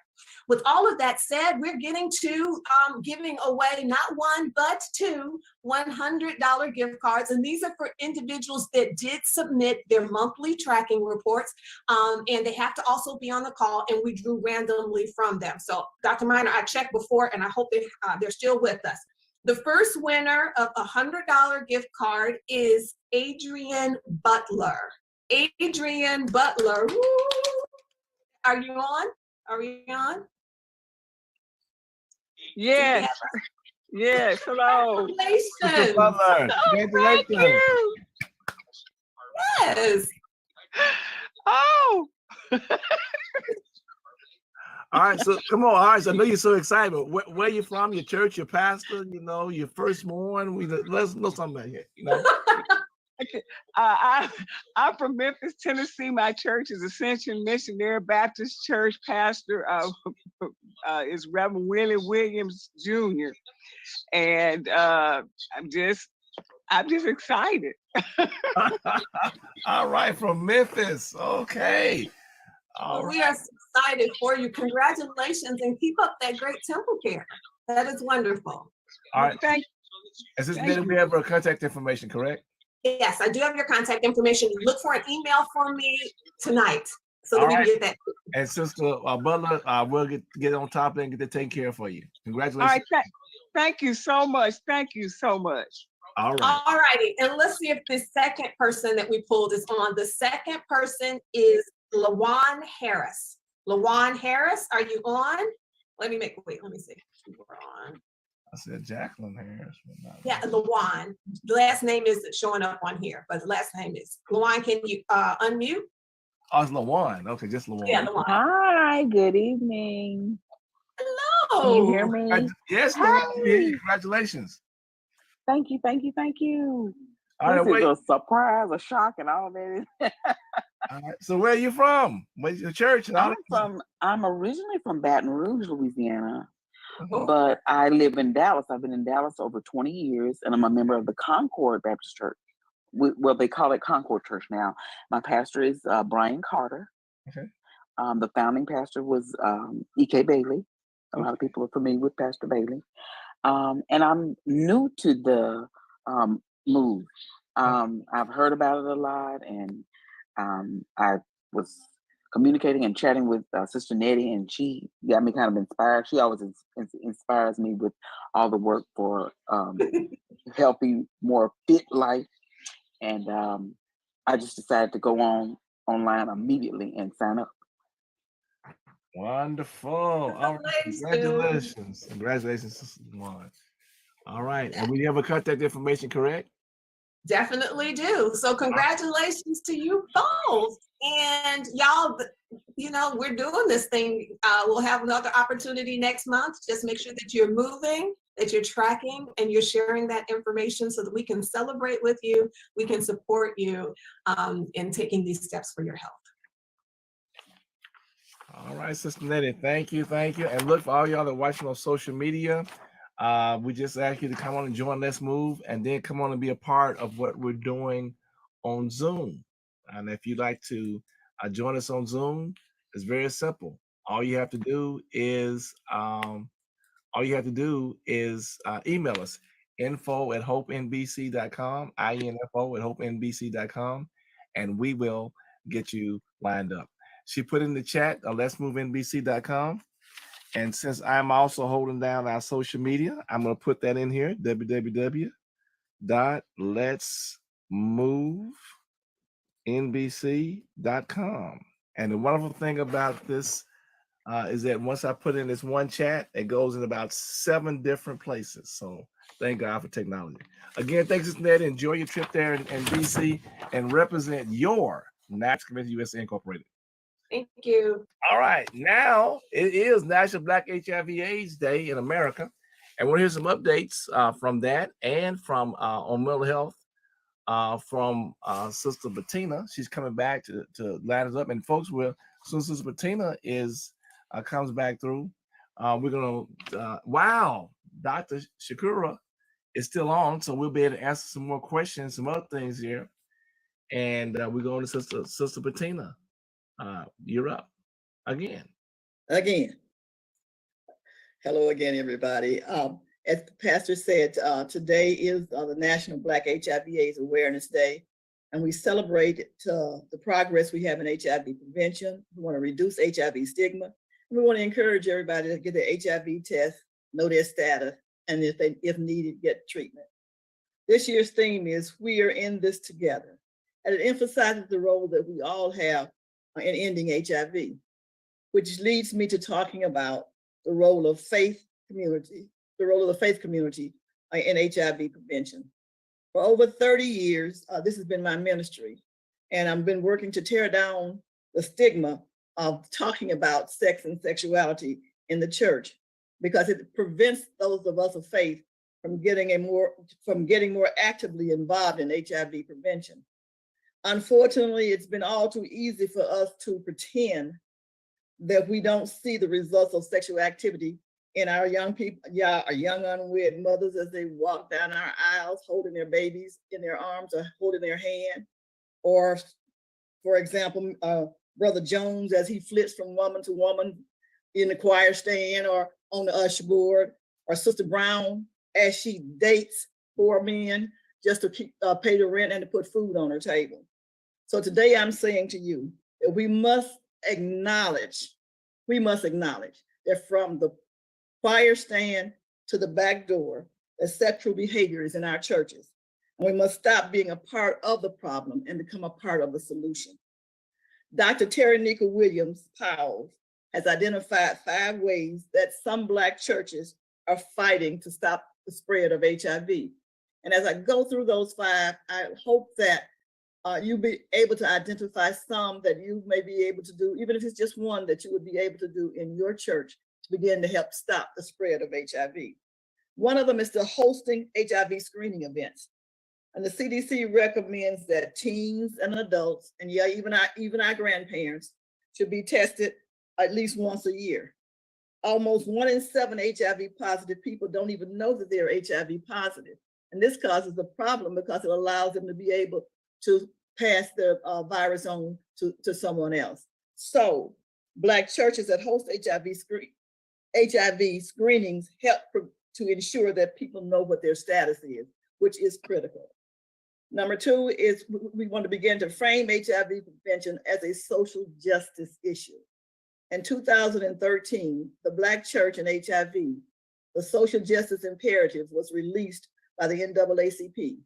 With all of that said, we're getting to giving away not one, but two $100 gift cards. And these are for individuals that did submit their monthly tracking reports. And they have to also be on the call, and we drew randomly from them. So Dr. Minor, I checked before, and I hope they're still with us. The first winner of a $100 gift card is Adrian Butler. Adrian Butler. Woo! Are you on? Are we on? Yes. Yes. Hello. Congratulations. Butler, Thank congratulations. you. Yes. Oh. All right, so come on. All right, so I know you're so excited. But where you from? Your church, your pastor, your firstborn? Let us know something about it, I'm from Memphis, Tennessee. My church is Ascension Missionary Baptist Church. Pastor is Reverend Willie Williams Jr. And I'm just excited. All right, from Memphis. Okay. All We are so excited for you. Congratulations, and keep up that great temple care. That is wonderful. All right. Thank Is this Thank then we have our contact information, correct? Yes, I do have your contact information. Look for an email from me tonight so that we can get that. And Sister Butler, we'll get on top of it and get that taken care of for you. Congratulations. All right. Thank you so much. Thank you so much. All right. All righty. And let's see if the second person that we pulled is on. The second person is LaJuan Harris. LaJuan Harris, are you on? Let me see. We're on. I said Jacqueline Harris. Yeah, LaJuan. The last name isn't showing up on here, but the last name is. LaJuan, can you unmute? Oh, it's LaJuan. Okay, just LaJuan. Yeah, LaJuan. Hi, good evening. Hello. Can you hear me? Yes, Hi. congratulations. Thank you. All right, This is a surprise, a shock, and all that. all right. So where are you from? Where's your church? And all that? I'm originally from Baton Rouge, Louisiana. But I live in Dallas. I've been in Dallas over 20 years, and I'm a member of the Concord Baptist Church. Well, they call it Concord Church now. My pastor is Brian Carter. Okay. The founding pastor was E.K. Bailey. A lot of Okay. people are familiar with Pastor Bailey. And I'm new to the move. I've heard about it a lot, and I was communicating and chatting with Sister Nettie, and she got me kind of inspired. She always inspires me with all the work for healthy, more fit life. And I just decided to go online immediately and sign up. Wonderful. All right. Congratulations. Congratulations, Sister Juan. All right. And we have a contact information, correct? Definitely do. So congratulations to you both. And y'all, you know, we're doing this thing. We'll have another opportunity next month. Just make sure that you're moving, that you're tracking, and you're sharing that information so that we can celebrate with you. We can support you in taking these steps for your health. All right, Sister Nettie, thank you, thank you. And look, for all y'all that are watching on social media, we just ask you to come on and join Let's Move, and then come on and be a part of what we're doing on Zoom. And if you'd like to join us on Zoom, it's very simple. All you have to do is email us, info@hopenbc.com, info@hopenbc.com, and we will get you lined up. She put in the chat, let's move nbc.com. And since I'm also holding down our social media, I'm going to put that in here, www.letsmovenbc.com. And the wonderful thing about this is that once I put in this one chat, it goes in about 7 different places. So thank God for technology. Again, thanks, Ned. Enjoy your trip there in DC and represent your National Committee USA Incorporated. Thank you. All right, now it is National Black HIV/AIDS Day in America, and we'll hear some updates from that and from on mental health from Sister Bettina. She's coming back to line us up, and folks, so Sister Bettina comes back through. We're gonna wow, Dr. Shakura is still on, so we'll be able to answer some more questions, some other things here, and we're going to Sister Bettina. You're up again. Hello again, everybody. As the pastor said, today is the National Black HIV/AIDS Awareness Day, and we celebrate the progress we have in HIV prevention. We want to reduce HIV stigma, and we want to encourage everybody to get the HIV test, know their status, and if needed, get treatment. This year's theme is "We are in this together," and it emphasizes the role that we all have in ending HIV, which leads me to talking about the role of the faith community in HIV prevention. For over 30 years, this has been my ministry, and I've been working to tear down the stigma of talking about sex and sexuality in the church, because it prevents those of us of faith from getting more actively involved in HIV prevention. Unfortunately, it's been all too easy for us to pretend that we don't see the results of sexual activity in our young people, our young unwed mothers as they walk down our aisles holding their babies in their arms or holding their hand. Or, for example, Brother Jones as he flits from woman to woman in the choir stand or on the usher board, or Sister Brown as she dates 4 men just to pay the rent and to put food on her table. So today I'm saying to you that we must acknowledge that from the choir stand to the back door, that sexual behavior is in our churches. And we must stop being a part of the problem and become a part of the solution. Dr. Terry Nika Williams Powell has identified 5 ways that some Black churches are fighting to stop the spread of HIV. And as I go through those 5, I hope that you'll be able to identify some that you may be able to do, even if it's just one that you would be able to do in your church to begin to help stop the spread of HIV. One of them is hosting HIV screening events. And the CDC recommends that teens and adults, and even our grandparents, should be tested at least once a year. Almost 1 in 7 HIV positive people don't even know that they're HIV positive. And this causes a problem because it allows them to be able to pass the virus on to someone else. So Black churches that host HIV screenings help to ensure that people know what their status is, which is critical. Number 2 is we want to begin to frame HIV prevention as a social justice issue. In 2013, the Black Church and HIV, the Social Justice Imperative, was released by the NAACP.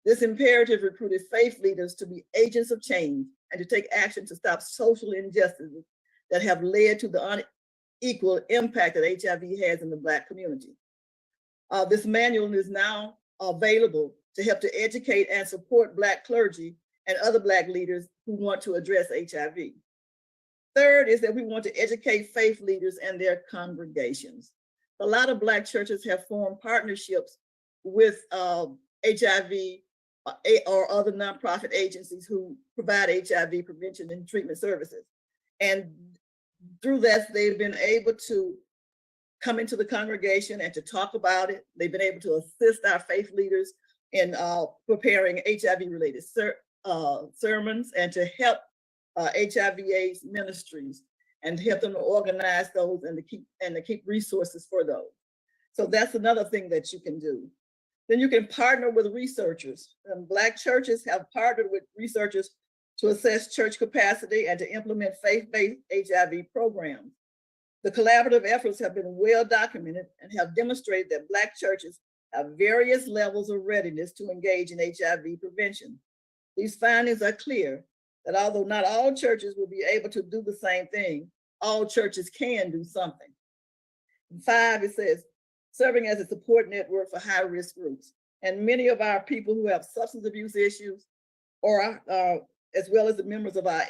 This imperative recruited faith leaders to be agents of change and to take action to stop social injustices that have led to the unequal impact that HIV has in the Black community. This manual is now available to help to educate and support Black clergy and other Black leaders who want to address HIV. Third is that we want to educate faith leaders and their congregations. A lot of Black churches have formed partnerships with HIV or other nonprofit agencies who provide HIV prevention and treatment services. And through that, they've been able to come into the congregation and to talk about it. They've been able to assist our faith leaders in preparing HIV-related sermons and to help HIV/AIDS ministries and help them to organize those and to keep resources for those. So that's another thing that you can do. Then you can partner with researchers. Black churches have partnered with researchers to assess church capacity and to implement faith-based HIV programs. The collaborative efforts have been well documented and have demonstrated that Black churches have various levels of readiness to engage in HIV prevention. These findings are clear that although not all churches will be able to do the same thing, all churches can do something. 5, it says, serving as a support network for high-risk groups. And many of our people who have substance abuse issues, or as well as the members of our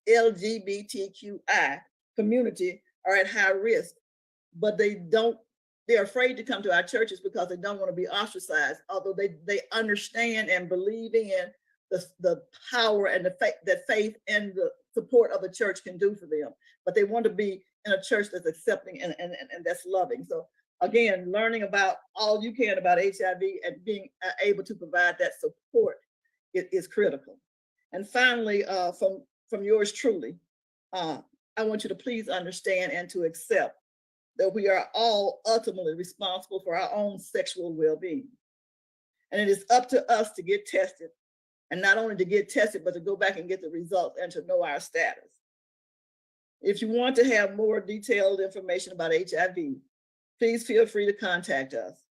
LGBTQI community are at high risk, but they're afraid to come to our churches because they don't want to be ostracized, although they understand and believe in the power and that faith and the support of the church can do for them. But they want to be in a church that's accepting and that's loving. So again, learning about all you can about HIV and being able to provide that support is critical. And finally, from yours truly, I want you to please understand and to accept that we are all ultimately responsible for our own sexual well-being. And it is up to us to get tested, and not only to get tested, but to go back and get the results and to know our status. If you want to have more detailed information about HIV, please feel free to contact us.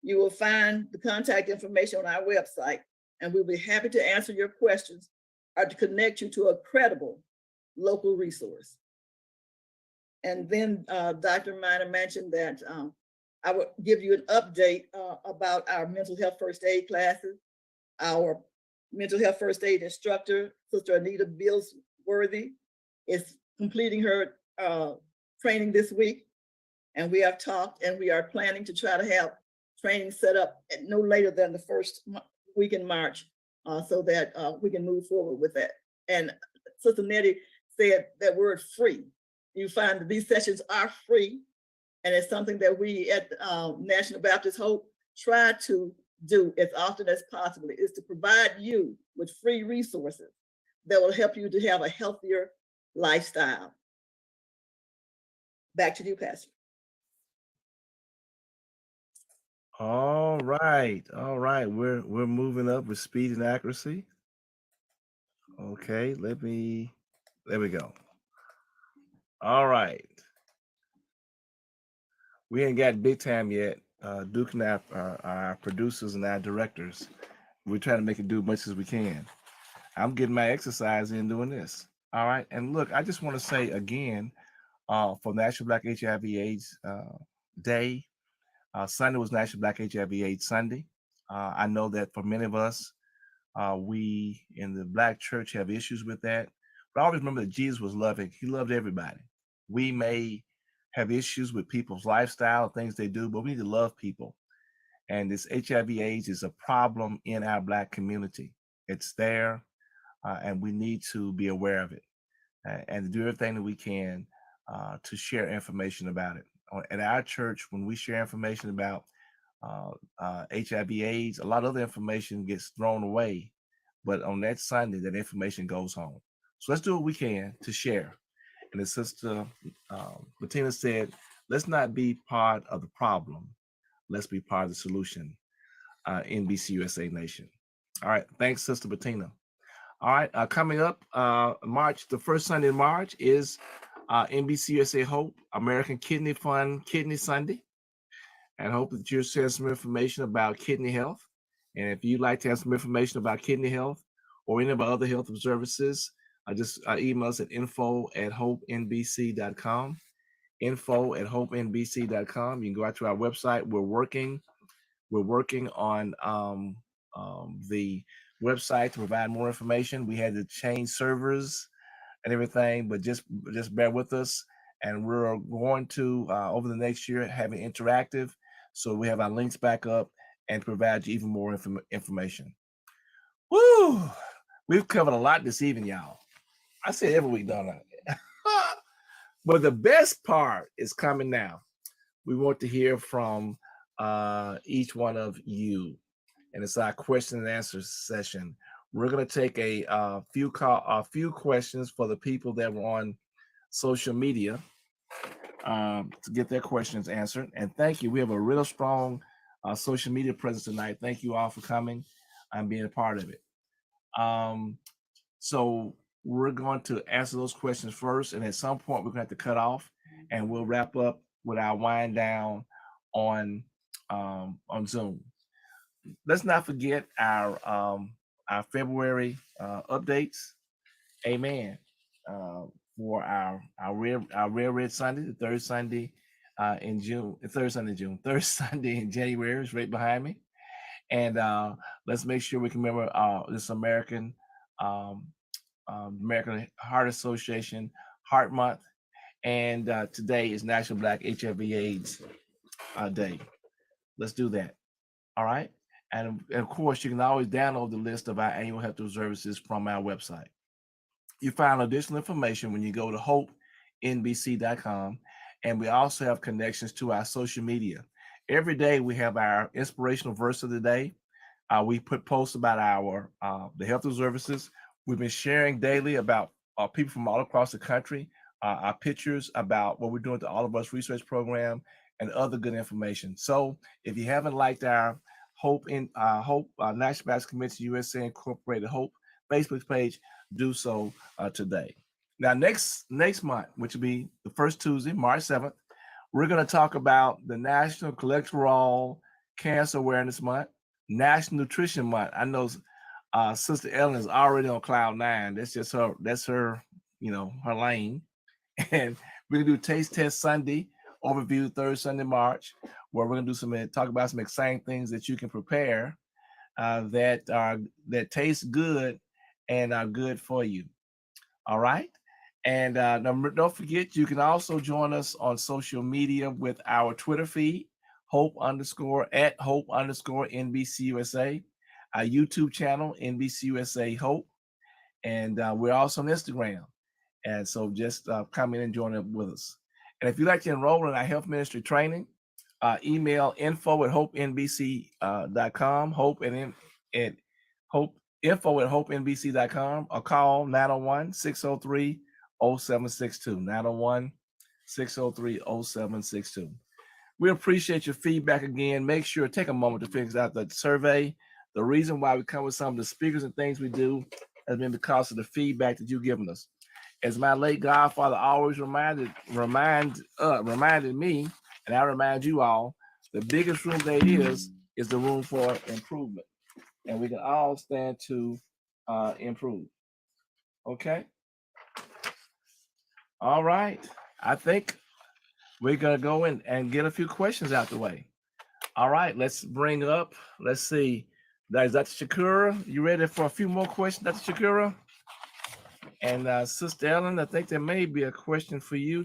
You will find the contact information on our website, and we'll be happy to answer your questions or to connect you to a credible local resource. And then Dr. Miner mentioned that I would give you an update about our mental health first aid classes. Our mental health first aid instructor, Sister Anita Billsworthy, is completing her training this week. And we have talked and we are planning to try to have training set up at no later than the first week in March so that we can move forward with that. And Sister Nettie said that word free. You find that these sessions are free, and it's something that we at National Baptist Hope try to do as often as possible, is to provide you with free resources that will help you to have a healthier lifestyle. Back to you, Pastor. All right. We're moving up with speed and accuracy. Okay, there we go. All right. We ain't got big time yet. Duke and our producers and our directors, we're trying to make it do as much as we can. I'm getting my exercise in doing this. All right. And look, I just want to say again, for National Black HIV/AIDS Day, Sunday was National Black HIV/AIDS Sunday. I know that for many of us, we in the Black church have issues with that. But always remember that Jesus was loving. He loved everybody. We may have issues with people's lifestyle, things they do, but we need to love people. And this HIV/AIDS is a problem in our Black community. It's there, and we need to be aware of it and do everything that we can to share information about it. At our church, when we share information about HIV/AIDS, a lot of the information gets thrown away, but on that Sunday, that information goes home. So let's do what we can to share. And as Sister Bettina said, let's not be part of the problem. Let's be part of the solution. NBCUSA Nation. All right, thanks, Sister Bettina. All right, coming up, March, the first Sunday in March is NBCUSA H.O.P.E, American Kidney Fund Kidney Sunday. And I hope that you'll share some information about kidney health. And if you'd like to have some information about kidney health or any of our other health services, just email us at info@hopenbc.com. info@hopenbc.com. You can go out to our website. We're working on the website to provide more information. We had to change servers and everything, but just bear with us. And we're going to over the next year have it interactive, so we have our links back up and provide you even more information. Woo! We've covered a lot this evening, y'all. I say every week, don't I? But the best part is coming now. We want to hear from each one of you, and it's our question and answer session. We're going to take a few questions for the people that were on social media to get their questions answered. And thank you. We have a real strong social media presence tonight. Thank you all for coming and being a part of it. So we're going to answer those questions first, and at some point we're going to have to cut off, and we'll wrap up with our wind down on Zoom. Let's not forget our February updates. Amen. For our Rare Red Sunday, the third Sunday in June, third Sunday in January is right behind me. And let's make sure we can remember this American Heart Association Heart Month. And today is National Black HIV/AIDS Day. Let's do that. All right. And of course, you can always download the list of our annual health services from our website. You find additional information when you go to hopenbc.com. And we also have connections to our social media. Every day we have our inspirational verse of the day. We put posts about our the health services. We've been sharing daily about people from all across the country, our pictures about what we're doing to All of Us research program and other good information. So if you haven't liked our H.O.P.E National Baptist Convention USA Incorporated H.O.P.E Facebook page, do so today. Now, next month, which will be the first Tuesday, March 7th, we're going to talk about the National Cholesterol Cancer Awareness Month, National Nutrition Month. I know Sister Ellen is already on cloud 9. That's just her. That's her. Her lane. And we're gonna do Taste Test Sunday overview, third Sunday March, where we're gonna talk about some exciting things that you can prepare that taste good and are good for you. All right. And don't forget, you can also join us on social media with our Twitter feed, @Hope_NBCUSA, our YouTube channel, NBCUSA H.O.P.E, and we're also on Instagram. And so just come in and join up with us. And if you'd like to enroll in our health ministry training, email info@hopenbc.com, info@hopenbc.com, or call 901-603-0762, 901-603-0762. We appreciate your feedback again. Make sure to take a moment to figure out the survey. The reason why we come with some of the speakers and things we do has been because of the feedback that you've given us. As my late godfather always reminded me, and I remind you all, the biggest room there is the room for improvement. And we can all stand to improve. Okay? All right. I think we're going to go in and get a few questions out the way. All right. Let's see. Dr. Shakura, you ready for a few more questions, Dr. Shakura? And Sister Ellen, I think there may be a question for you.